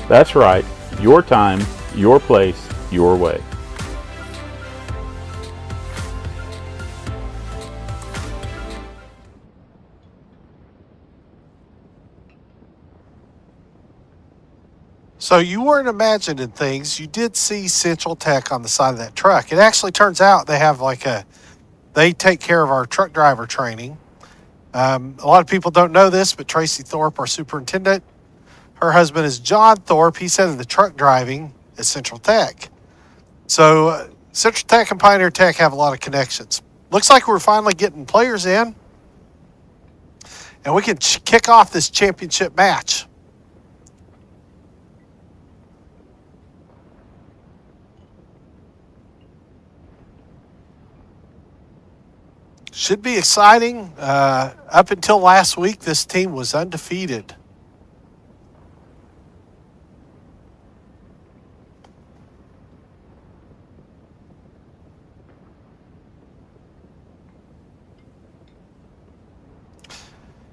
That's right, your time, your place, your way. So you weren't imagining things. You did see Central Tech on the side of that truck. It actually turns out they have they take care of our truck driver training. A lot of people don't know this, but Tracy Thorpe, our superintendent, her husband is John Thorpe. He's head of the truck driving at Central Tech. So Central Tech and Pioneer Tech have a lot of connections. Looks like we're finally getting players in, and we can kick off this championship match. Should be exciting. Up until last week, this team was undefeated.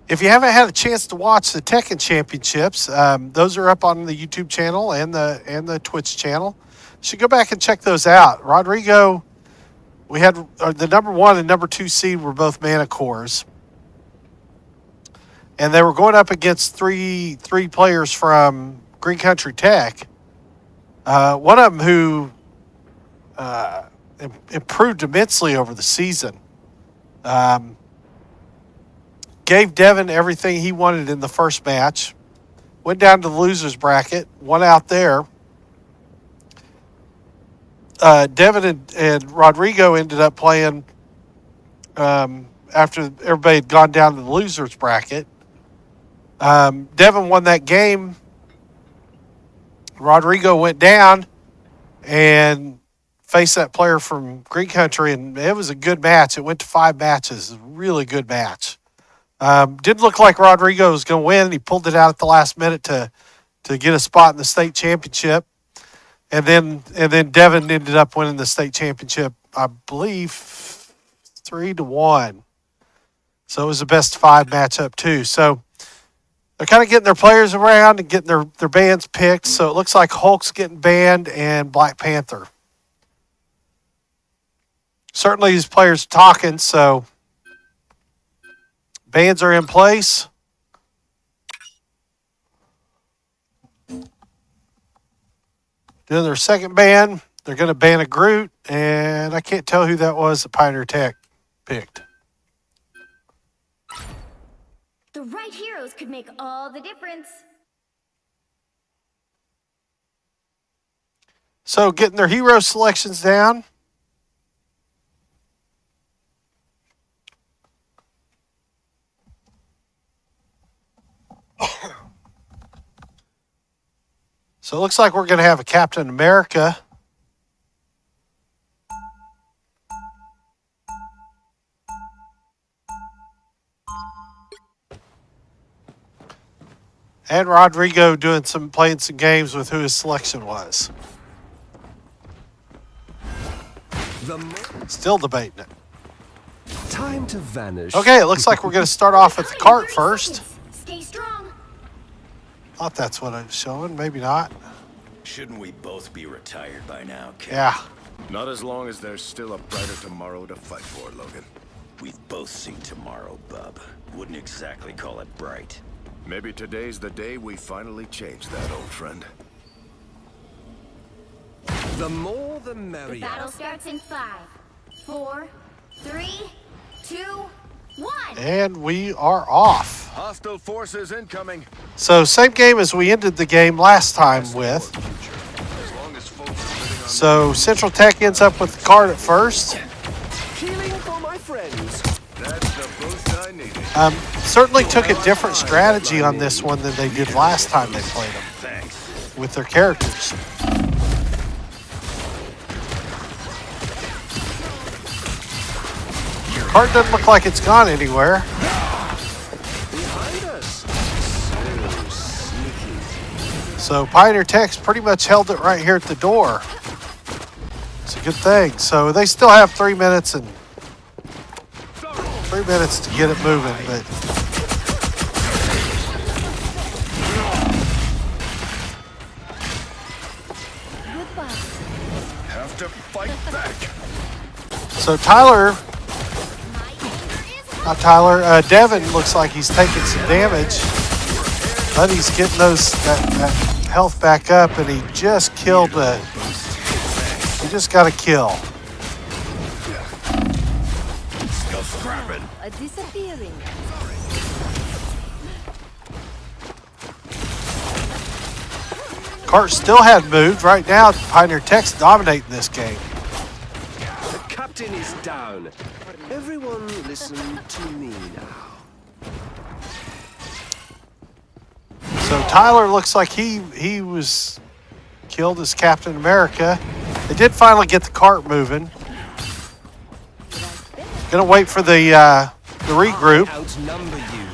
If you haven't had a chance to watch the Tekken Championships, those are up on the YouTube channel and the Twitch channel. Should go back and check those out. Rodrigo, we had the number 1 and number 2 seed were both Manticores, and they were going up against three players from Green Country Tech. One of them who improved immensely over the season. Gave Devin everything he wanted in the first match. Went down to the loser's bracket. Won out there. Devin and Rodrigo ended up playing after everybody had gone down to the loser's bracket. Devin won that game. Rodrigo went down and faced that player from Green Country, and it was a good match. It went to 5 matches. A really good match. Didn't look like Rodrigo was going to win. He pulled it out at the last minute to get a spot in the state championship. And then Devin ended up winning the state championship, I believe, 3-1. So it was a best of 5 matchup too. So they're kind of getting their players around and getting their bands picked. So it looks like Hulk's getting banned and Black Panther. Certainly these players are talking, so bands are in place. Doing their second ban. They're going to ban a Groot, and I can't tell who that was that Pioneer Tech picked. The right heroes could make all the difference. So getting their hero selections down. So it looks like we're going to have a Captain America. And Rodrigo playing some games with who his selection was. Still debating it. Time to vanish. Okay, it looks like we're going to start off with the cart first. Stay strong. Thought that's what I was showing. Maybe not. Shouldn't we both be retired by now, Kevin? Yeah. Not as long as there's still a brighter tomorrow to fight for, Logan. We've both seen tomorrow, bub. Wouldn't exactly call it bright. Maybe today's the day we finally change that, old friend. The more the The merrier. battle starts in 5, 4, 3, 2, 1. And we are off. Hostile forces incoming. So same game as we ended the game last time with. As long as folks are living on So Central Tech ends up with the card at first. Healing for my friends. That's the boost I needed. Certainly took a different strategy on this one than they did last time they played them Thanks. with their characters. Card doesn't look like it's gone anywhere. Behind us. So sneaky. So Pioneer Tech's pretty much held it right here at the door. It's a good thing. So they still have 3 minutes and 3 minutes to get it moving, but Have to fight back. so Devin looks like he's taking some damage, but he's getting that health back up, and he just killed he just got a kill. Still scrapping. Disappearing. Cart still hadn't moved. Right now, Pioneer Tech's dominating this game. The captain is down. Everyone listen to me now. So Tyler looks like he was killed as Captain America. They did finally get the cart moving. Gonna wait for the regroup. I outnumber you.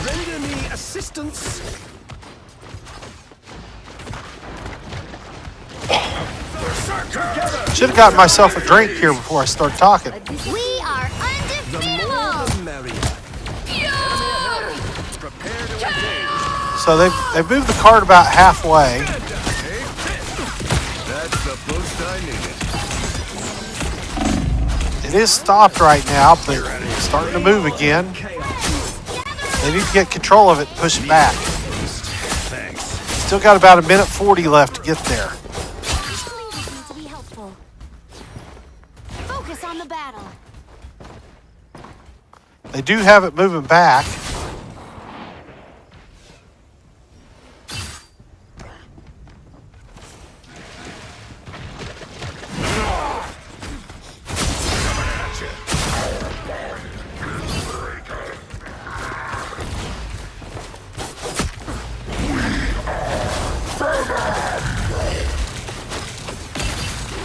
Render me assistance. Should have gotten myself a drink here before I start talking. We are The more undefeatable. the merrier. Prepare to engage. So they've moved the cart about halfway. That's the boost I needed. It is stopped right now, but it's starting to move again. They need to get control of it and push it back. Thanks. Still got about 1:40 left to get there. To be helpful. Focus on the battle. They do have it moving back.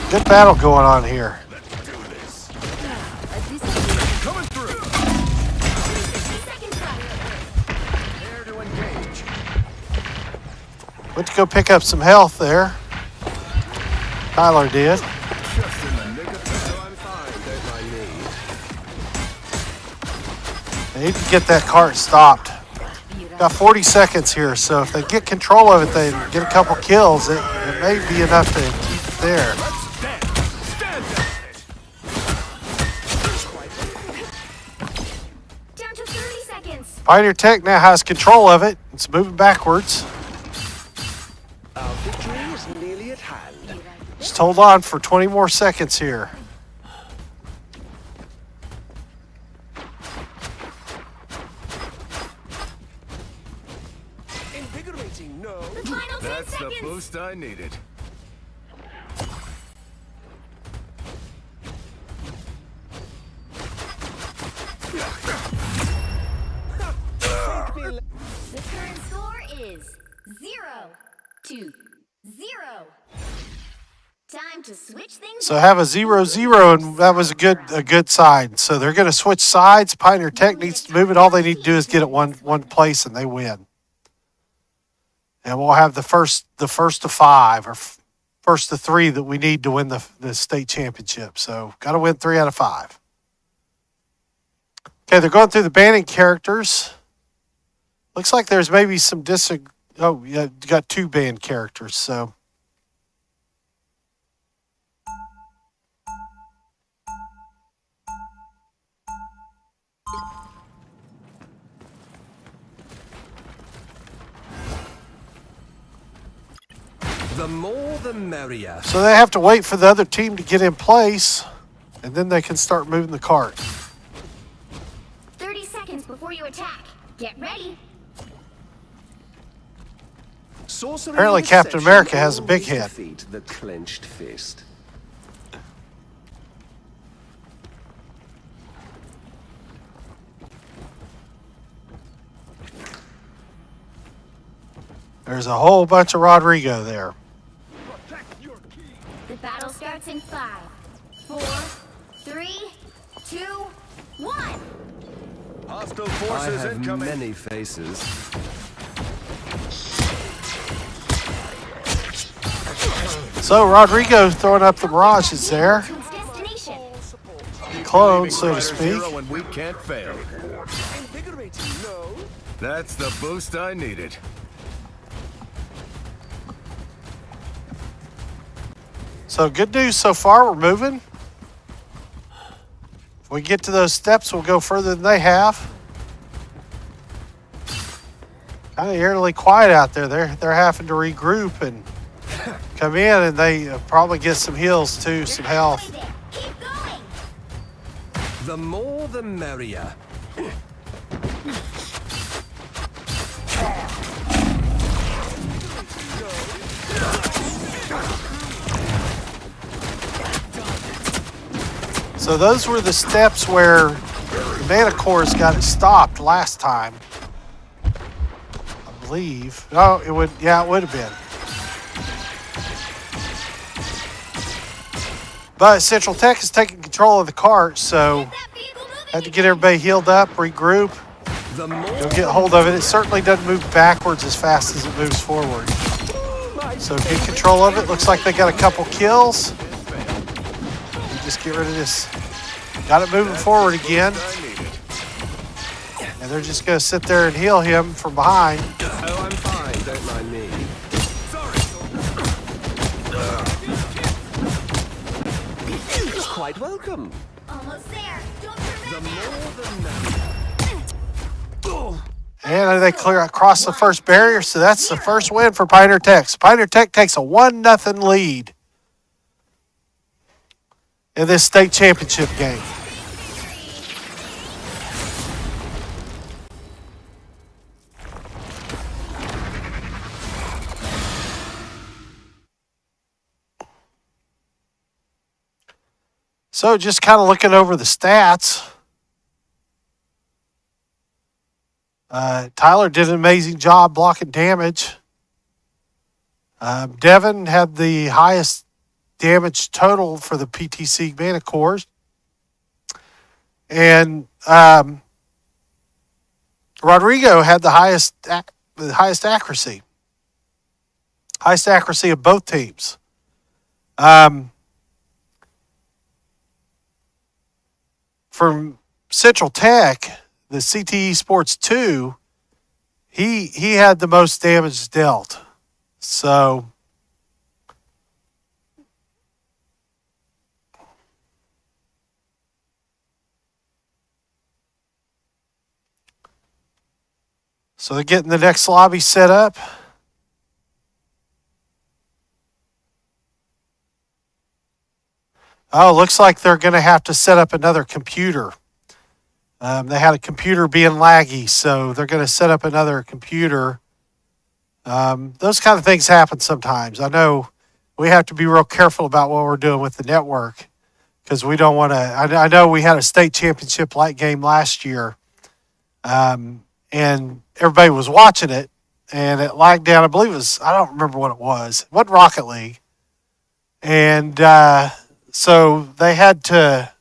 Good battle going on here. Let's do this. Coming through. Prepare to engage. Went to go pick up some health there. Tyler did. Just in the nick of time. I'm fine. There's my need. They need to get that cart stopped. Got 40 seconds here, so if they get control of it, they get a couple kills. It may be enough to keep it there. Stand down it. Down to 30 seconds. Pioneer Tech now has control of it. It's moving backwards. Our victory is nearly at hand. Just hold on for 20 more seconds here. Invigorating, no. The final 10 That's the seconds. boost I needed. The current score is 0-0. Time to switch things. So have a 0-0, and that was a good sign. So they're going to switch sides. Pioneer Tech needs to move it. All they need to do is get it one place, and they win. And we'll have the first to 5 or first to 3 that we need to win the state championship. So got to win 3 out of 5. Okay, they're going through the banning characters. Looks like there's maybe some Oh, yeah, you got 2 banned characters. So The more the merrier. So they have to wait for the other team to get in place, and then they can start moving the cart. 30 seconds before you attack. Get ready. Sorcery Apparently and Captain deception America has a big always head. defeat the clenched fist. There's a whole bunch of Rodrigo there. The battle starts in 5, 4, 3, 2, 1. Hostile I forces have incoming. many faces. So Rodrigo throwing up the mirages there. Clone, so to speak. And we can't fail. That's the boost I needed. So good news so far, we're moving. If we get to those steps, we'll go further than they have. Kind of eerily quiet out there. They're having to regroup and come in, and they probably get some heals too, some health. The more the merrier. So those were the steps where the Manticores got it stopped last time. I believe. No, it would. Yeah, it would have been. But Central Tech is taking control of the cart, so had to get everybody healed up, regroup, go get hold of it. It certainly doesn't move backwards as fast as it moves forward. So get control of it. Looks like they got a couple kills. Just get rid of this. Got it moving forward again. And they're just going to sit there and heal him from behind. Oh, I'm fine. Don't mind me. Quite welcome. Almost there. Don't The more the merrier. And they clear across the first barrier, so that's the first win for Pioneer Tech. So Pioneer Tech takes a 1-0 lead in this state championship game. So just kind of looking over the stats. Tyler did an amazing job blocking damage. Devin had the highest damage total for the PTC Manticores. And Rodrigo had the highest accuracy. Highest accuracy of both teams. From Central Tech, the CTE Sports 2, he had the most damage dealt. So they're getting the next lobby set up. Oh, looks like they're going to have to set up another computer. They had a computer being laggy, so they're going to set up another computer. Those kind of things happen sometimes. I know we have to be real careful about what we're doing with the network because we don't want to. I know we had a state championship light game last year, and everybody was watching it, and it lagged down. I believe it was, I don't remember what it was. It wasn't Rocket League. And so they had to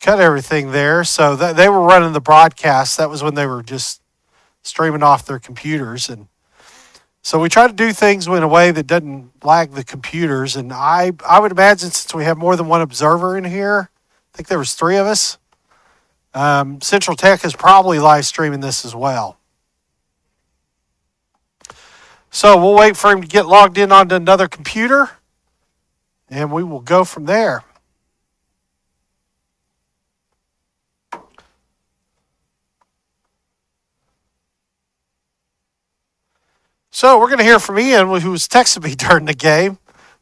cut everything there. So they were running the broadcast. That was when they were just streaming off their computers. And so we try to do things in a way that doesn't lag the computers. And I would imagine since we have more than one observer in here, I think there was 3 of us, Central Tech is probably live streaming this as well. So we'll wait for him to get logged in onto another computer, and we will go from there. So we're going to hear from Ian, who was texting me during the game.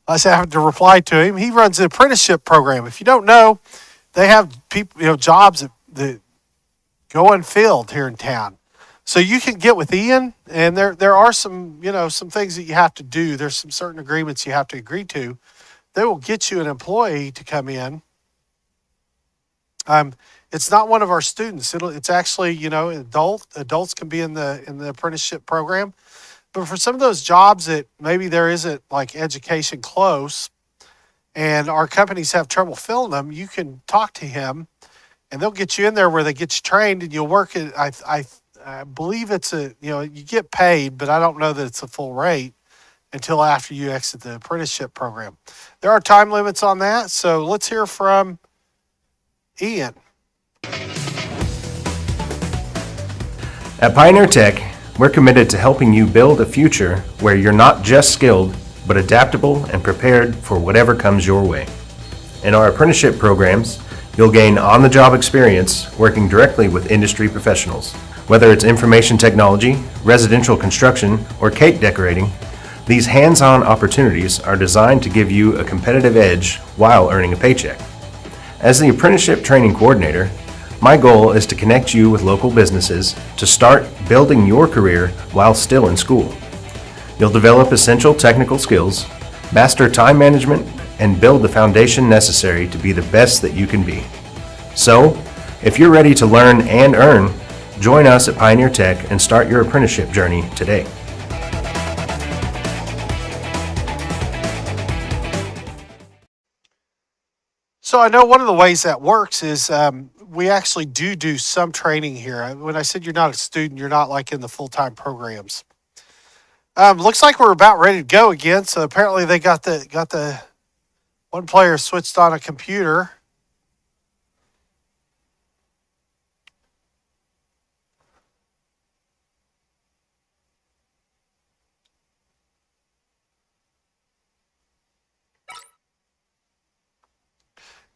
I was having to reply to him. He runs an apprenticeship program. If you don't know, they have people, jobs that go unfilled here in town. So you can get with Ian, and there are some, some things that you have to do. There's some certain agreements you have to agree to. They will get you an employee to come in. It's not one of our students. It's actually, adults can be in the apprenticeship program. But for some of those jobs that maybe there isn't like education close, and our companies have trouble filling them, you can talk to him, and they'll get you in there where they get you trained, and you'll work it. I believe it's you get paid, but I don't know that it's a full rate until after you exit the apprenticeship program. There are time limits on that, so let's hear from Ian. At Pioneer Tech, we're committed to helping you build a future where you're not just skilled, but adaptable and prepared for whatever comes your way. In our apprenticeship programs, you'll gain on-the-job experience working directly with industry professionals. Whether it's information technology, residential construction, or cake decorating, these hands-on opportunities are designed to give you a competitive edge while earning a paycheck. As the apprenticeship training coordinator, my goal is to connect you with local businesses to start building your career while still in school. You'll develop essential technical skills, master time management, and build the foundation necessary to be the best that you can be. So, if you're ready to learn and earn, join us at Pioneer Tech and start your apprenticeship journey today. So I know one of the ways that works is we actually do some training here. When I said you're not a student, you're not like in the full-time programs. Looks like we're about ready to go again. So apparently they got the one player switched on a computer.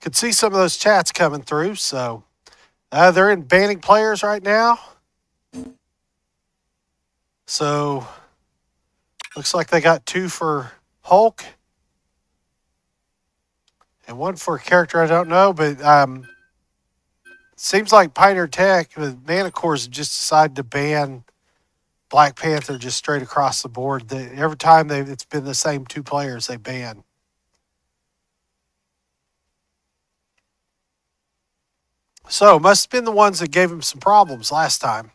Could see some of those chats coming through. So they're in banning players right now. So looks like they got 2 for Hulk and 1 for a character I don't know. But seems like Pioneer Tech with Manticores have just decided to ban Black Panther just straight across the board. Every time it's been the same 2 players they ban. So, must have been the ones that gave him some problems last time.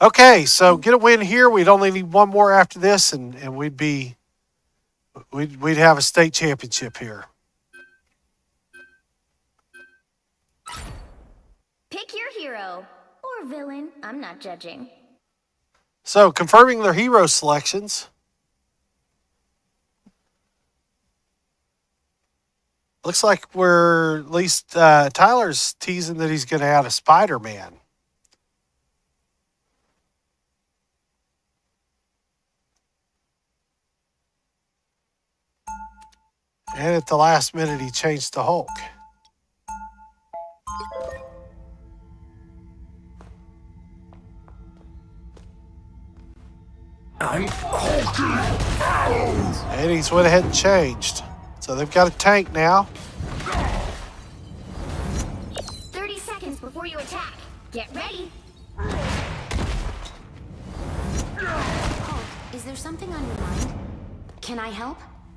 Okay, so get a win here. We'd only need 1 more after this, and we'd have a state championship here. Pick your hero or villain. I'm not judging. So, confirming their hero selections. Looks like we're, at least Tyler's teasing that he's going to add a Spider-Man. And at the last minute, he changed to Hulk. I'm Hulk. And he's went ahead and changed. So they've got a tank now. 30 seconds before you attack. Get ready. Hulk, is there something on your mind? Can I help?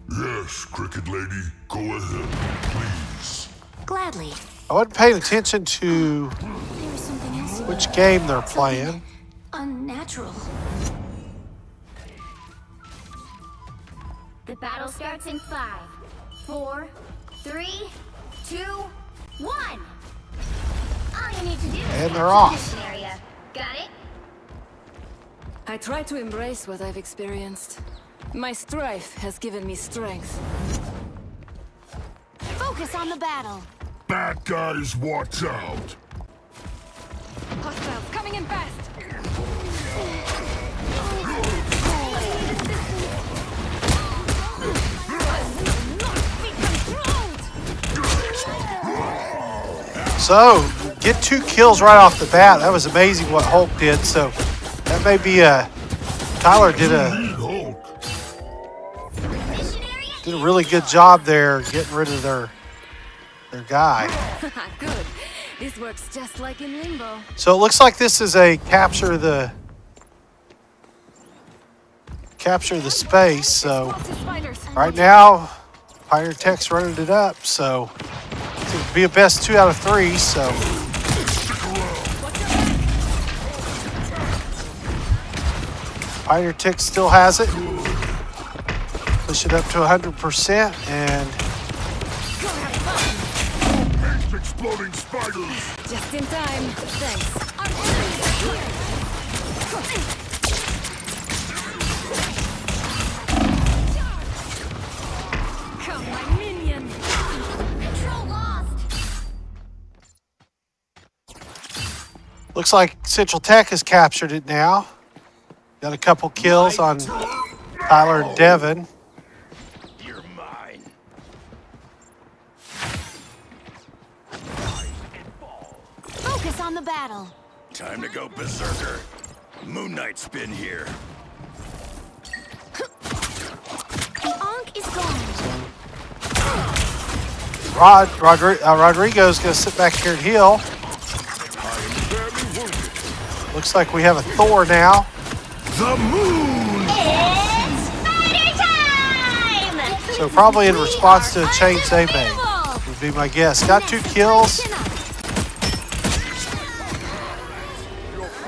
Yes, Cricket Lady. Go ahead, please. Gladly. I wasn't paying attention to which game they're playing. Unnatural. The battle starts in 5, 4, 3, 2, 1. All you need to do is And they're capture off. the mission area. Got it? I try to embrace what I've experienced. My strife has given me strength. Focus on the battle. Bad guys, watch out. Hostiles coming in fast. So, get 2 kills right off the bat. That was amazing what Hulk did. So, that may be Tyler did a Did a really good job there getting rid of their guy. Good. This works just like in Limbo. So it looks like this is a capture the space. So right now, Pioneer Tech's running it up. So it'll be a best 2 out of 3. So Pioneer Tech still has it. Push it up to 100% and exploding spiders. Just in time. Thanks. Our enemies are here. Come, my minion. Control lost. looks like Central Tech has captured it now. Got a couple kills on Tyler and Devin. You're mine. Focus on the battle. Time to go berserker. Moon Knight's been here. The Ankh is gone. Rodrigo's going to sit back here and heal. Looks like we have a Thor now. The moon! It's spider time! So probably in response to a change they made, would be my guess. Got 2 kills.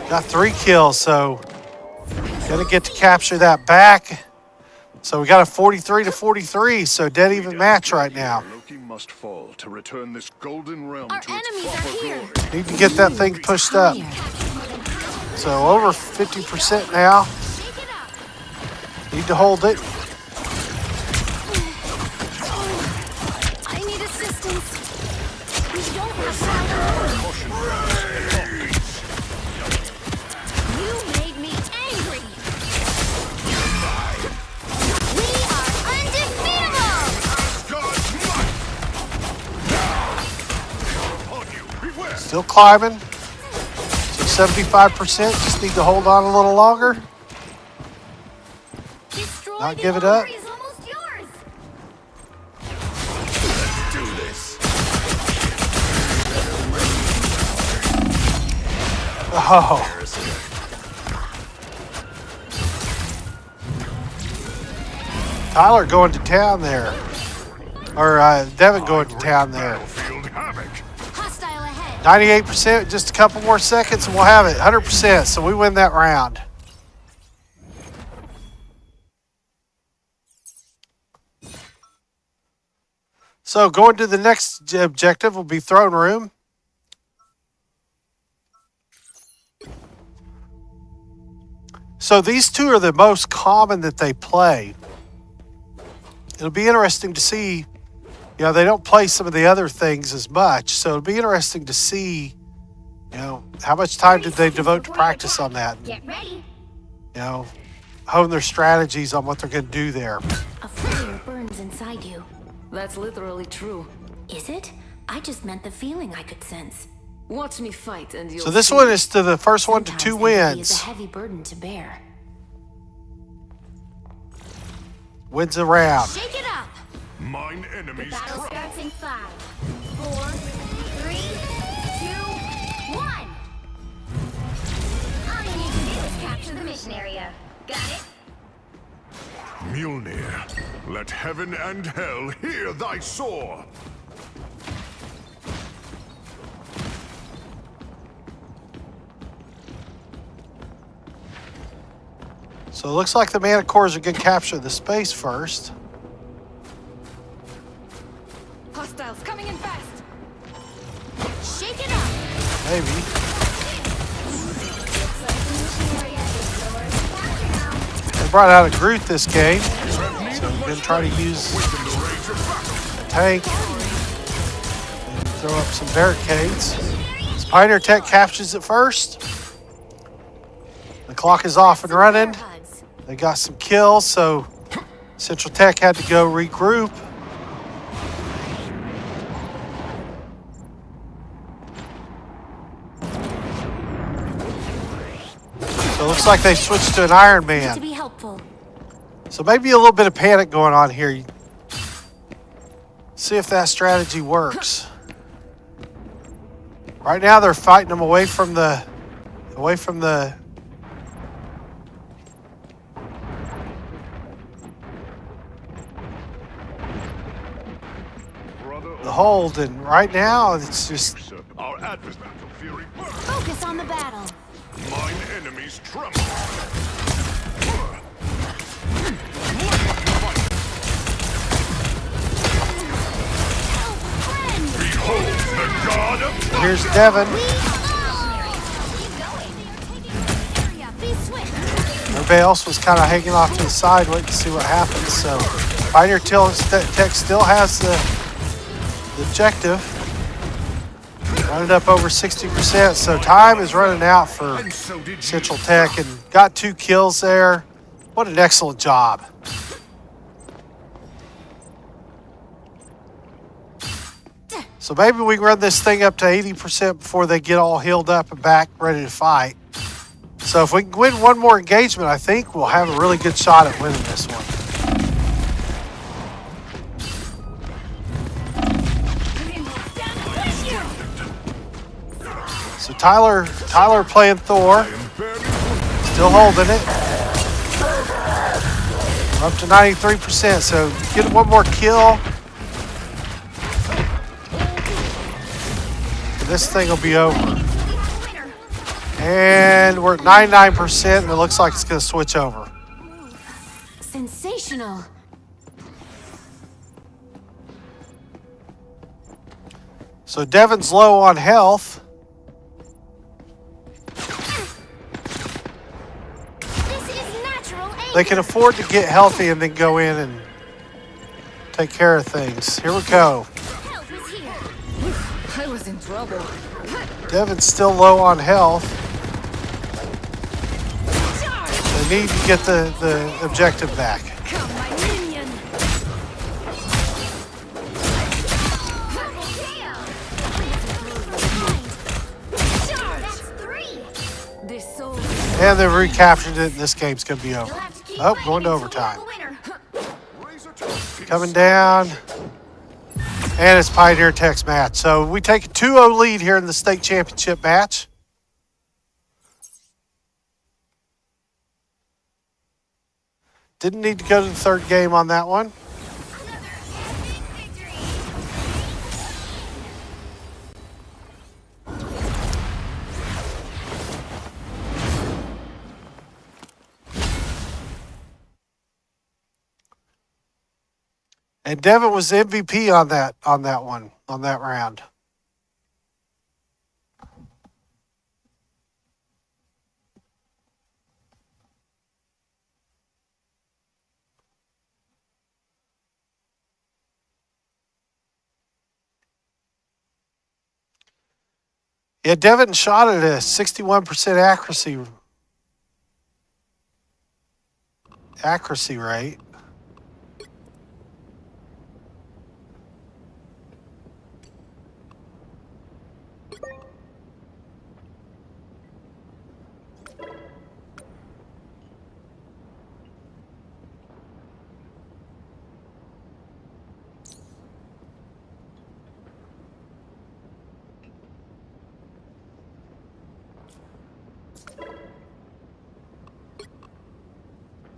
Got 3 kills, so gonna get to capture that back. So we got a 43-43, so dead even match right now. Loki must fall to return this golden realm Our to enemies its are proper here. glory. Need to get that thing pushed up. So over 50% now. Need to hold it. I need assistance. We don't have power. You made me angry. We are undefeatable. Still climbing. So 75%. Just need to hold on a little longer. Not give it up. Is almost yours. Let's do this. Oh. Tyler going to town there. Or Devin going to town there. Hostile ahead. 98%, just a couple more seconds and we'll have it. 100%, so we win that round. So going to the next objective will be throne room. So these two are the most common that they play. It'll be interesting to see, you know, they don't play some of the other things as much. So it'll be interesting to see, you know, how much time did they devote to practice on that? Get ready. You know, hone their strategies on what they're going to do there. A fire burns inside you. That's literally true. Is it? I just meant the feeling I could sense. Watch me fight and you'll So this see. one is to the first one to 2 Sometimes empathy wins. is a heavy burden to bear. Wins a round. Shake it up. Mine The enemies battle cry. starts in 5, 4, 3, 2, 1. All you need to do is capture the mission area. Got it? Mjolnir, let heaven and hell hear thy soar. So it looks like the Manticores are going to capture the space first. Hostiles coming in fast. Shake it up. Maybe. They brought out a Groot this game. So we're going to try to use a tank and throw up some barricades. So Pioneer Tech captures it first. The clock is off and running. They got some kills, so Central Tech had to go regroup. So it looks like they switched to an Iron To Man. be helpful. So maybe a little bit of panic going on here. See if that strategy works. Right now they're fighting them away from the hold, and right now it's just Our adversary fury burns. Focus on the battle. Mine enemies tremble. Behold the god of here's Devin. Everybody else was kind of hanging off to the side, waiting to see what happens. So Pioneer Tech still has the objective. Running up over 60%, so time is running out for Central Tech, and got 2 kills there. What an excellent job. So maybe we can run this thing up to 80% before they get all healed up and back, ready to fight. So if we can win one more engagement, I think we'll have a really good shot at winning this one. So Tyler playing Thor, still holding it. We're up to 93%, so get one more kill. This thing will be over. And we're at 99%, and it looks like it's going to switch over. Sensational. So Devin's low on health. They can afford to get healthy and then go in and take care of things. Here we go. I was in trouble. Devin's still low on health. They need to get the objective back. And they've recaptured it, and this game's going to be over. Oh, going to overtime. Coming down. And it's Pioneer Tech's match. So we take a 2-0 lead here in the state championship match. Didn't need to go to the third game on that one. And Devin was MVP on that round. Yeah, Devin shot at a 61% accuracy rate.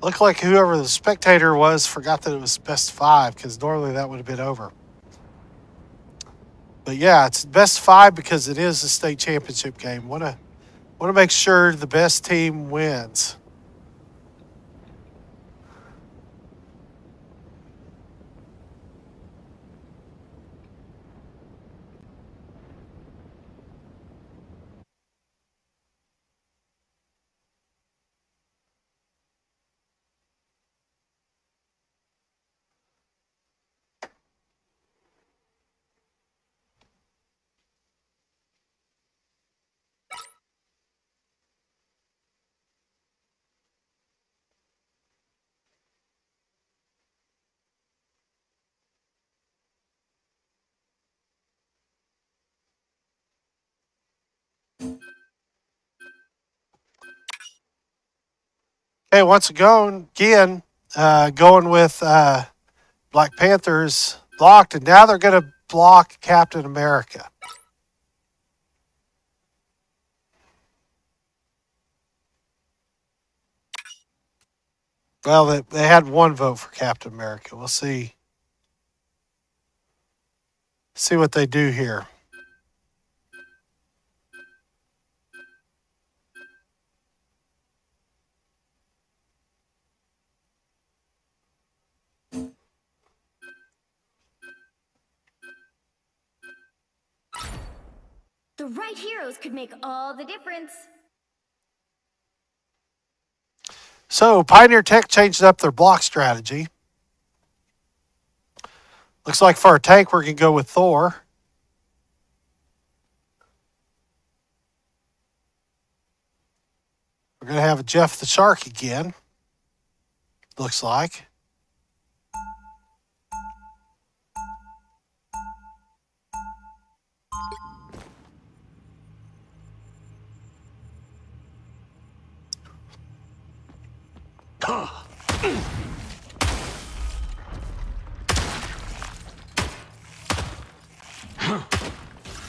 Looked like whoever the spectator was forgot that it was best 5, because normally that would have been over. But yeah, it's best 5 because it is a state championship game. Want to make sure the best team wins. Okay, once again, going with Black Panthers Blocked, and now they're going to block Captain America. Well, they had one vote for Captain America. We'll see what they do here. The right heroes could make all the difference. So, Pioneer Tech changed up their block strategy. Looks like for our tank, we're going to go with Thor. We're going to have a Jeff the Shark again. Looks like.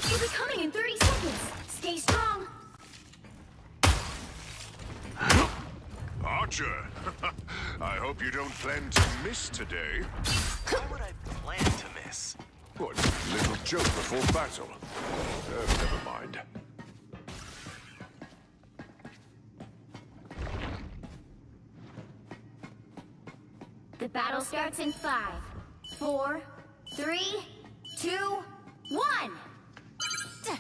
We'll be coming in 30 seconds. Stay strong. Archer, I hope you don't plan to miss today. Why would I plan to miss? What little joke before battle? Never mind. The battle starts in 5, 4, 3, 2, 1.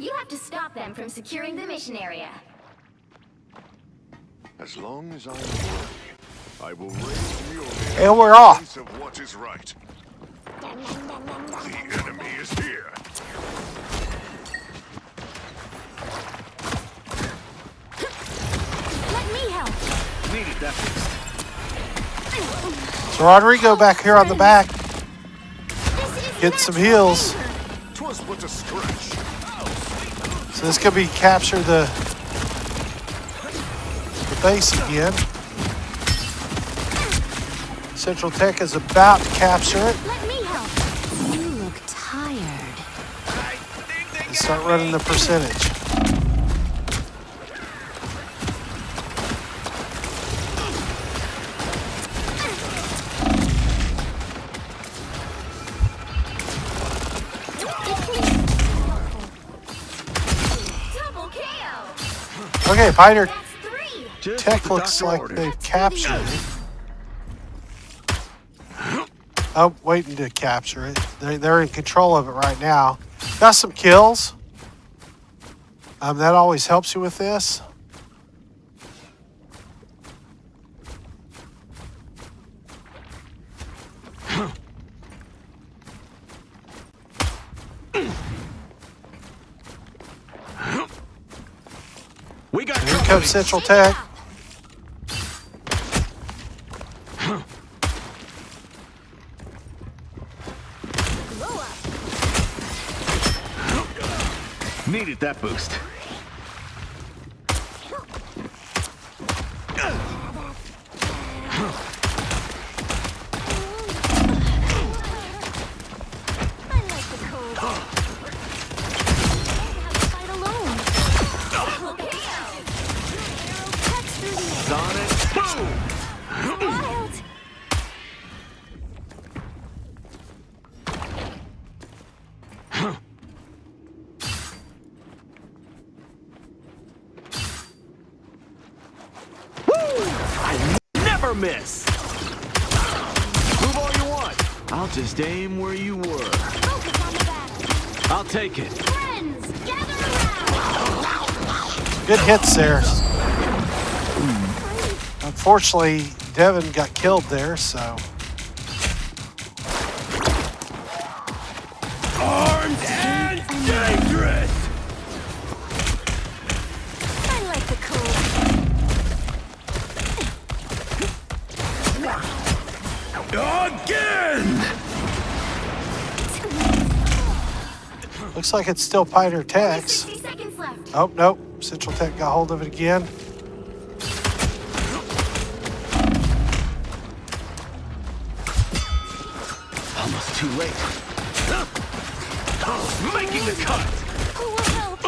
You have to stop them from securing the mission area. As long as I'm worthy, I will raise Mjolnir And we're off. in defense of what is right. The enemy is here. Let me help. Needed that fixed. So Rodrigo back here on the back. Getting some heals. 'Twas but a scratch. So this could be capture the base again. Central Tech is about to capture it. Let me help. You look tired. And start running the percentage. Double KO. Okay, Pioneer That's 3. Tech looks like they've captured it. Oh, waiting to capture it. They're in control of it right now. Got some kills. That always helps you with this. We got Here comes Central Tech. Needed that boost. I like the cold. Fight alone. Double KO. Arrow cuts through the air. Sonic boom! Wild. I never miss. Move all you want. I'll just aim where you were. Focus on the back. I'll take it. Friends, gather around. Good hits there. Unfortunately, Devin got killed there, so. Armed and dangerous! I like the cold. Again! Looks like it's still Pioneer Tech's. 60 seconds left. Oh, nope. Central Tech got hold of it again. Almost too late. Making the cut. Who will help?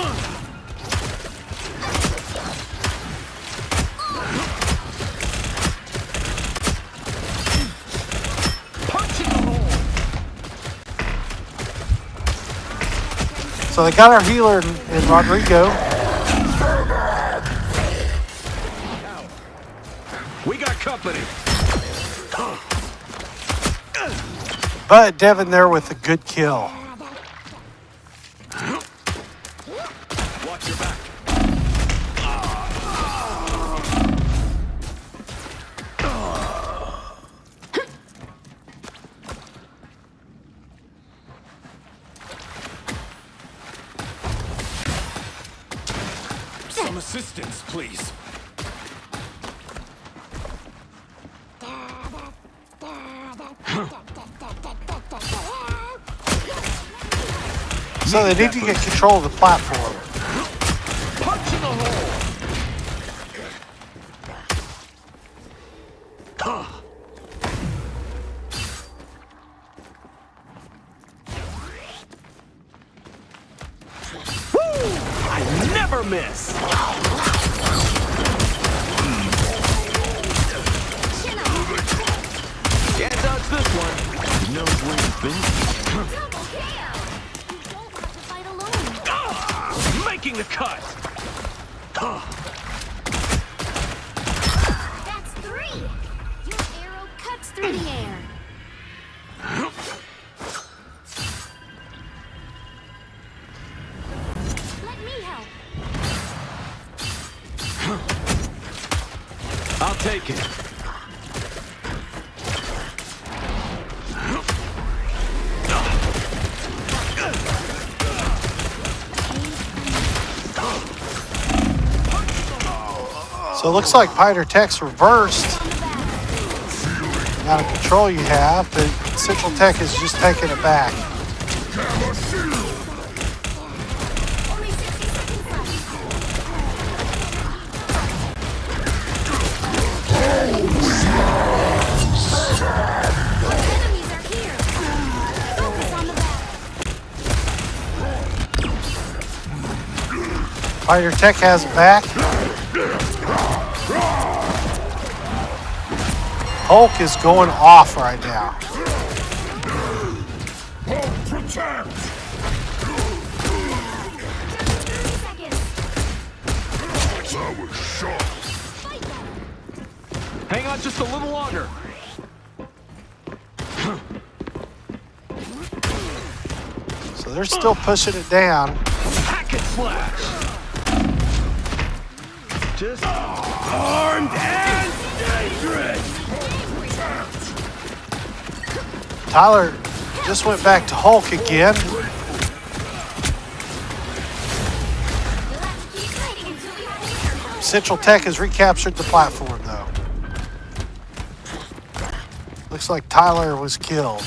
Punching the hole. So they got our healer in Rodrigo. We got company. But Devin there with a good kill. Watch your back. Some assistance, please. So they need to get control of the platform. Punching the hole. Woo! I never miss. Can't dodge this one. He knows where you've been. Double KO! You don't have to fight alone. Making the cut. That's 3. Your arrow cuts through the air. Let me help. I'll take it. So it looks like Pioneer Tech's reversed the amount of control you have, but Central Tech is just taking it back. Only 60 seconds left. Enemies are here. Focus on the battle. Pioneer Tech has it back. Hulk is going off right now. Protect! Tower shot. Hang on just a little longer. So they're still pushing it down. Hack and slash. Just Armed and dangerous. Tyler just went back to Hulk again. Central Tech has recaptured the platform, though. Looks like Tyler was killed.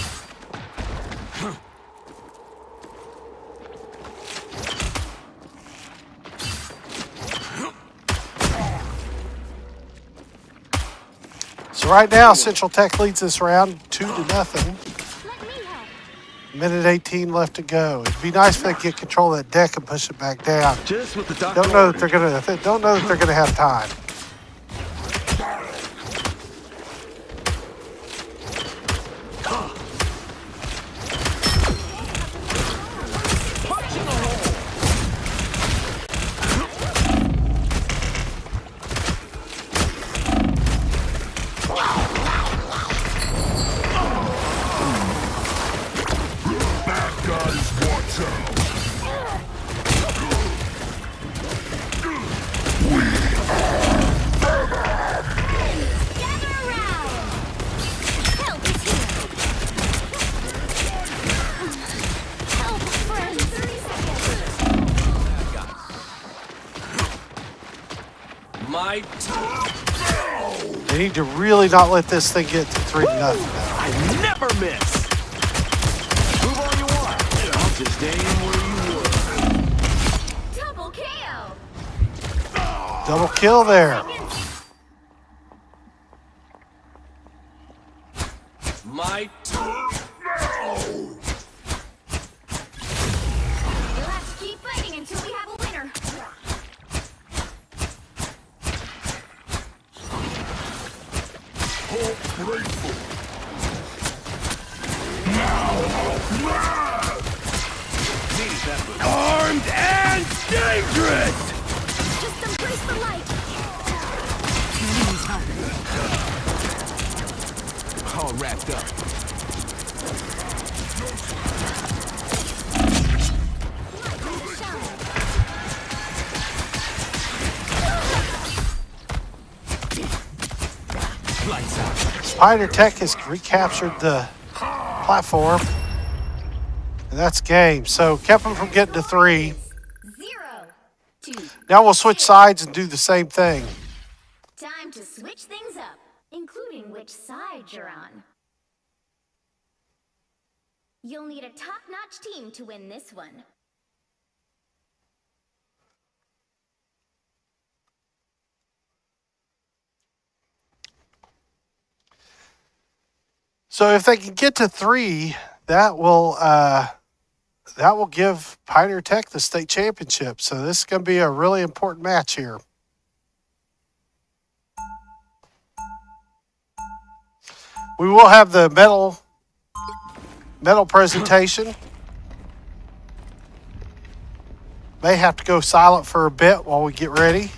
So right now, Central Tech leads this round 2-0. Minute 18 left to go. It'd be nice if they could get control of that deck and push it back down. just what the doctor Don't know that ordered. they're gonna have time. Bad guys, watch out! Gather around. Help is here. Help, friends. 30 seconds. My They need to really not let this thing get to 3-0 now. I never miss. Move all you want. I'll just aim where you were. Double KO. Double kill there. My Armed and dangerous! Just embrace the light! All wrapped up. Pioneer Tech has recaptured the platform. And that's game. So kept them from getting to 3. 0, 2. Now we'll switch sides and do the same thing. Time to switch things up, including which side you're on. You'll need a top-notch team to win this one. So if they can get to 3, that will give Pioneer Tech the state championship. So this is going to be a really important match here. We will have the medal presentation. May have to go silent for a bit while we get ready.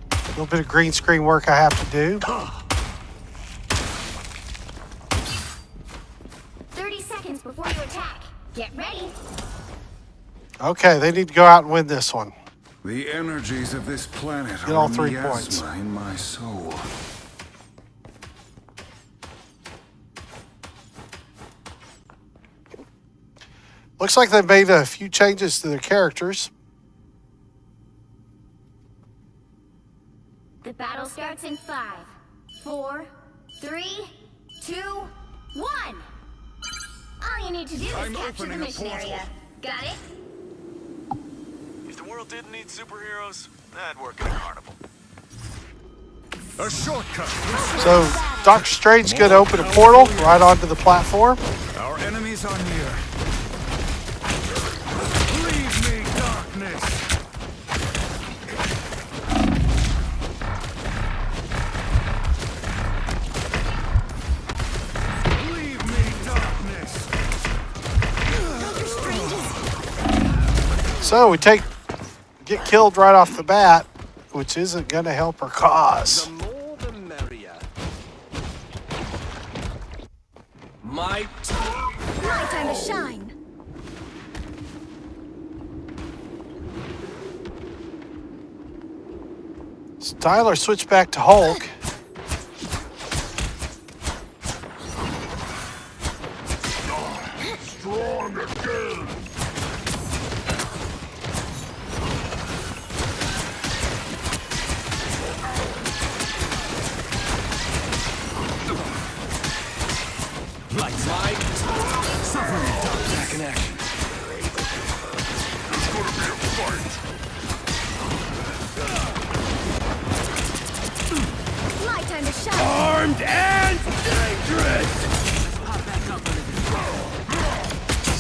A little bit of green screen work I have to do. 30 seconds before you attack. Get ready. Okay, they need to go out and win this one. The energies of this planet Get all are 3 miasma points. in my soul. Looks like they've made a few changes to their characters. The battle starts in 5, 4, 3, 2, 1. All you need to do is capture the mission area. Got it? If the world didn't need superheroes, that'd work in a carnival. A shortcut. So Doctor Strange is going to open a portal right onto the platform. Our enemies are near. Leave me, darkness. Leave me, darkness. So we get killed right off the bat, which isn't going to help our cause. The more the merrier. My time to shine. So Tyler switched back to Hulk. Strong again. Lights out. Suffering. Back in action. It's gonna be a fight. My time to shine. armed and dangerous!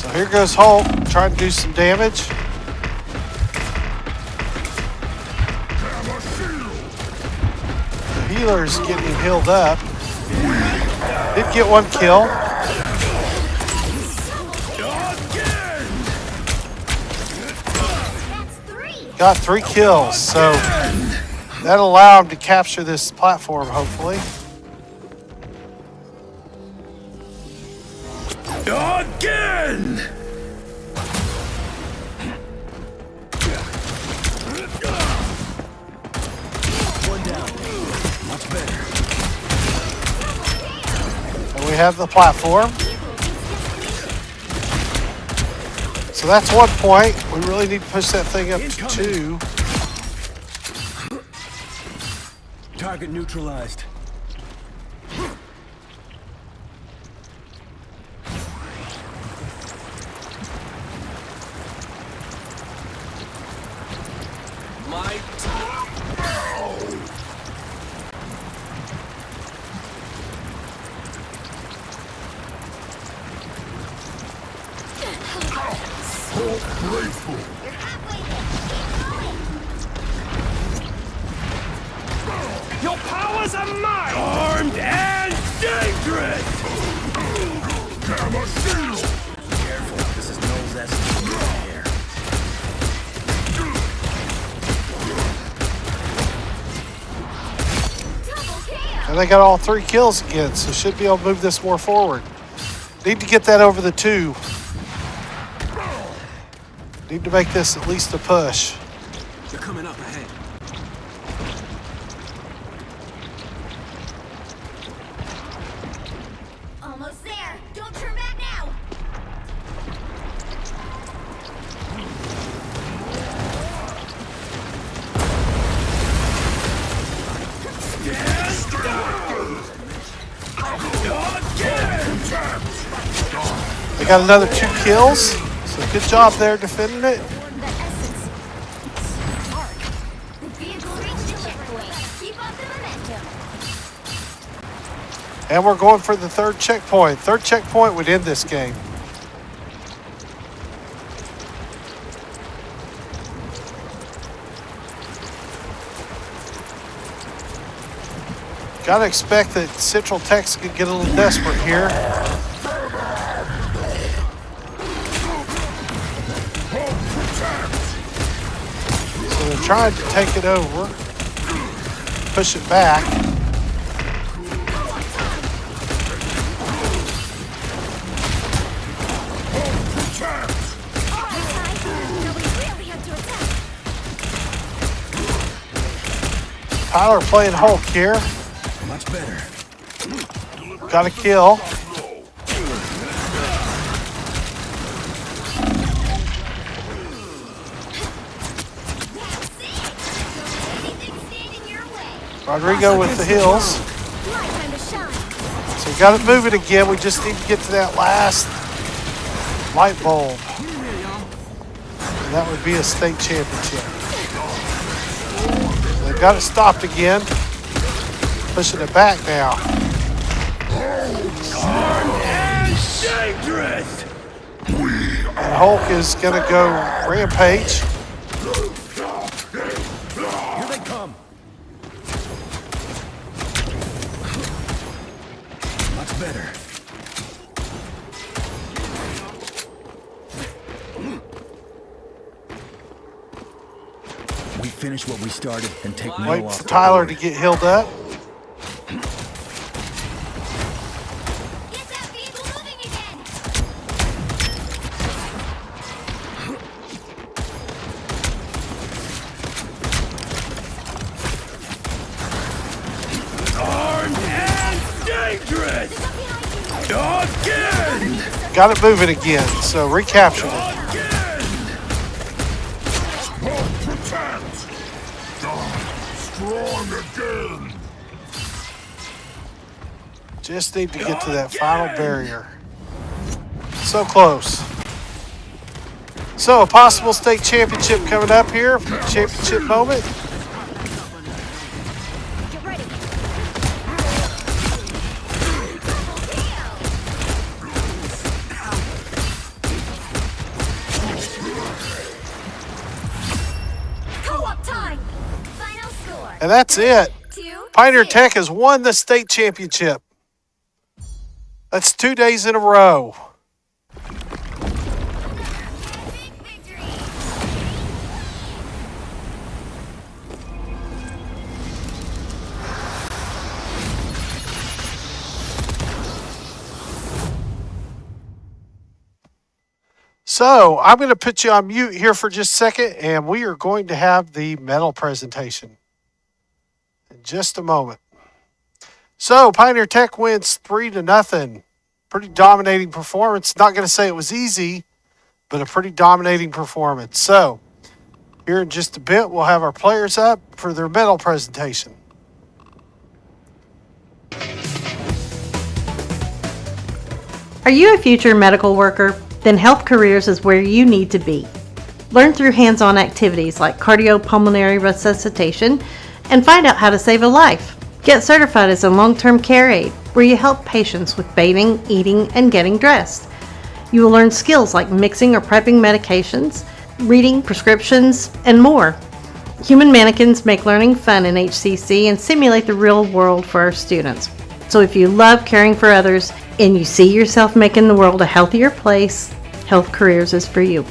So here goes Hulk trying to do some damage. The healer's getting him healed up. Did get 1 kill. Got 3 kills, so that'll allow him to capture this platform, hopefully. Again! One down. Much better. And we have the platform. So that's 1 point. We really need to push that thing up to 2. Target neutralized. Your powers are mine! Armed and dangerous! Gamma shield! lessons here. And they got all 3 kills again, so should be able to move this more forward. Need to get that over the 2. Need to make this at least a push. They're coming up ahead. Almost there. Don't turn back now. They got another 2 kills, so good job there defending it. The vehicle reached the checkpoint. Keep up the momentum. And we're going for the 3rd checkpoint. 3rd checkpoint would end this game. Gotta expect that Central Tech's could get a little desperate here. So they're trying to take it over, push it back. Tyler playing Hulk here. Much better. Got a kill. Rodrigo with the heals. So we got it moving again. We just need to get to that last light bulb. And that would be a state championship. They've got it stopped again. Pushing it back now. And Hulk is going to go rampage. Here they come. Much better. We finish what we started and take no Wait off for the Tyler board. to get healed up. Armed and dangerous! Again! Got it moving again, so recaptured it. Strong again. Just need to get to that final barrier. So close. So a possible state championship coming up here. Championship moment. And that's it. Pioneer Tech has won the state championship. That's 2 days in a row. So I'm going to put you on mute here for just a second, and we are going to have the medal presentation in just a moment. So Pioneer Tech wins 3-0. Pretty dominating performance. Not going to say it was easy, but a pretty dominating performance. So here in just a bit, we'll have our players up for their medal presentation. Are you a future medical worker? Then Health Careers is where you need to be. Learn through hands-on activities like cardiopulmonary resuscitation and find out how to save a life. Get certified as a long-term care aide where you help patients with bathing, eating, and getting dressed. You will learn skills like mixing or prepping medications, reading prescriptions, and more. Human mannequins make learning fun in HCC and simulate the real world for our students. So if you love caring for others and you see yourself making the world a healthier place, Health Careers is for you.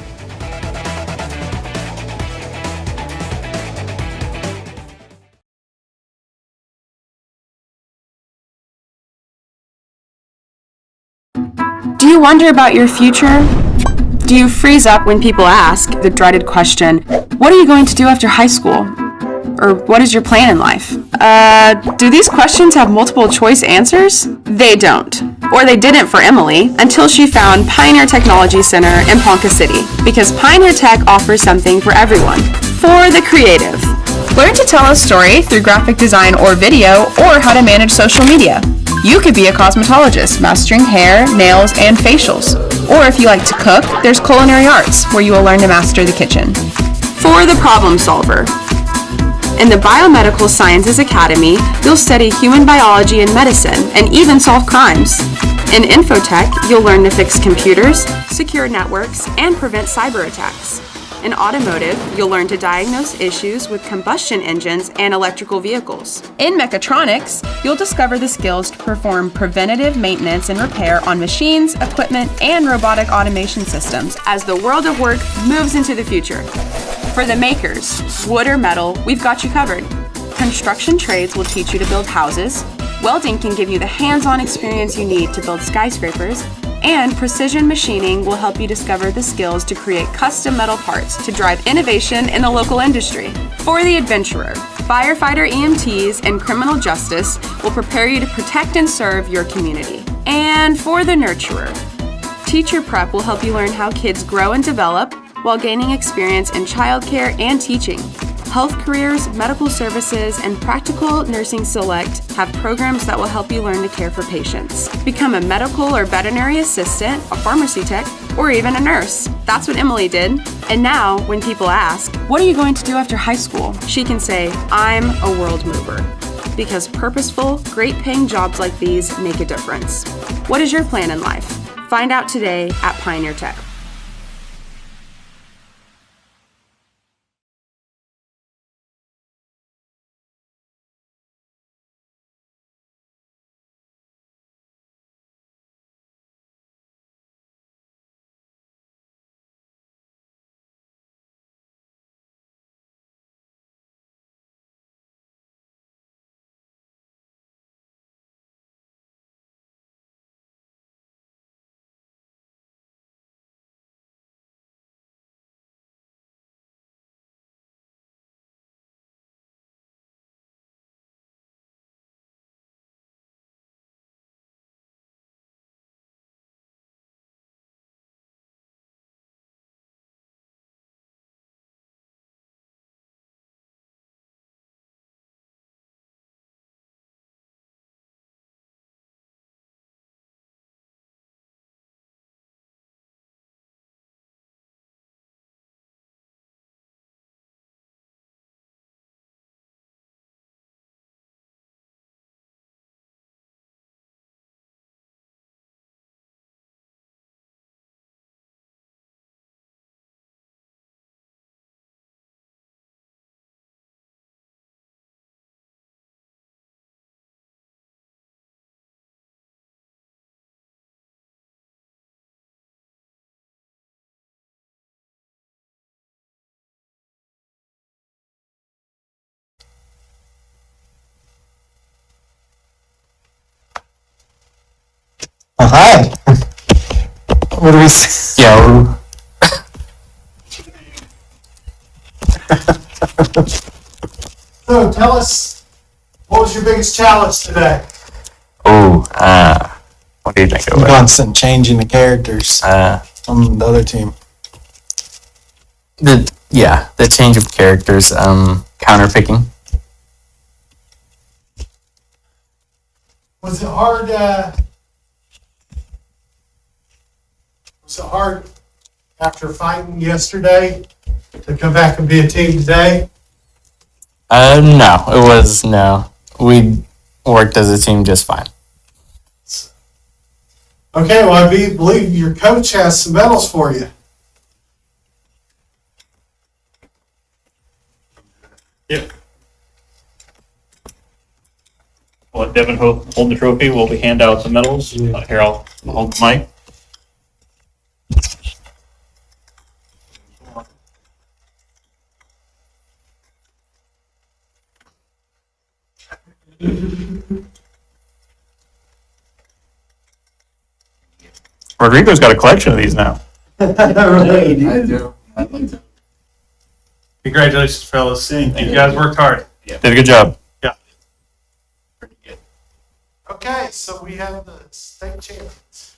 Do you wonder about your future? Do you freeze up when people ask the dreaded question, what are you going to do after high school? Or what is your plan in life? Do these questions have multiple choice answers? They don't. Or they didn't for Emily until she found Pioneer Technology Center in Ponca City. Because Pioneer Tech offers something for everyone. For the creative. Learn to tell a story through graphic design or video, or how to manage social media. You could be a cosmetologist, mastering hair, nails, and facials. Or if you like to cook, there's culinary arts, where you will learn to master the kitchen. For the problem solver. In the Biomedical Sciences Academy, you'll study human biology and medicine, and even solve crimes. In Infotech, you'll learn to fix computers, secure networks, and prevent cyber attacks. In automotive, you'll learn to diagnose issues with combustion engines and electrical vehicles. In mechatronics, you'll discover the skills to perform preventative maintenance and repair on machines, equipment, and robotic automation systems as the world of work moves into the future. For the makers, wood or metal, we've got you covered. Construction trades will teach you to build houses. Welding can give you the hands-on experience you need to build skyscrapers. And precision machining will help you discover the skills to create custom metal parts to drive innovation in the local industry. For the adventurer, firefighter EMTs and criminal justice will prepare you to protect and serve your community. And for the nurturer, teacher prep will help you learn how kids grow and develop while gaining experience in childcare and teaching. Health Careers, Medical Services, and Practical Nursing Select have programs that will help you learn to care for patients. Become a medical or veterinary assistant, a pharmacy tech, or even a nurse. That's what Emily did. And now, when people ask, what are you going to do after high school? She can say, I'm a world mover. Because purposeful, great-paying jobs like these make a difference. What is your plan in life? Find out today at Pioneer Tech. Oh, hi. What do we say? Yo. So tell us, what was your biggest challenge today? Oh, what do you think it was? Constant changing the characters on the other team. The change of characters, counter picking. Was it hard? Was it hard after fighting yesterday to come back and be a team today? No, it was no. We worked as a team just fine. Okay, well, I believe your coach has some medals for you. Yep. We'll let Devin hold the trophy while we hand out the medals. Here, I'll hold the mic. Rodrigo's got a collection of these now. Really? I do. Congratulations, fellas. You guys worked hard. Did a good job. Yeah. Okay, so we have the state champions.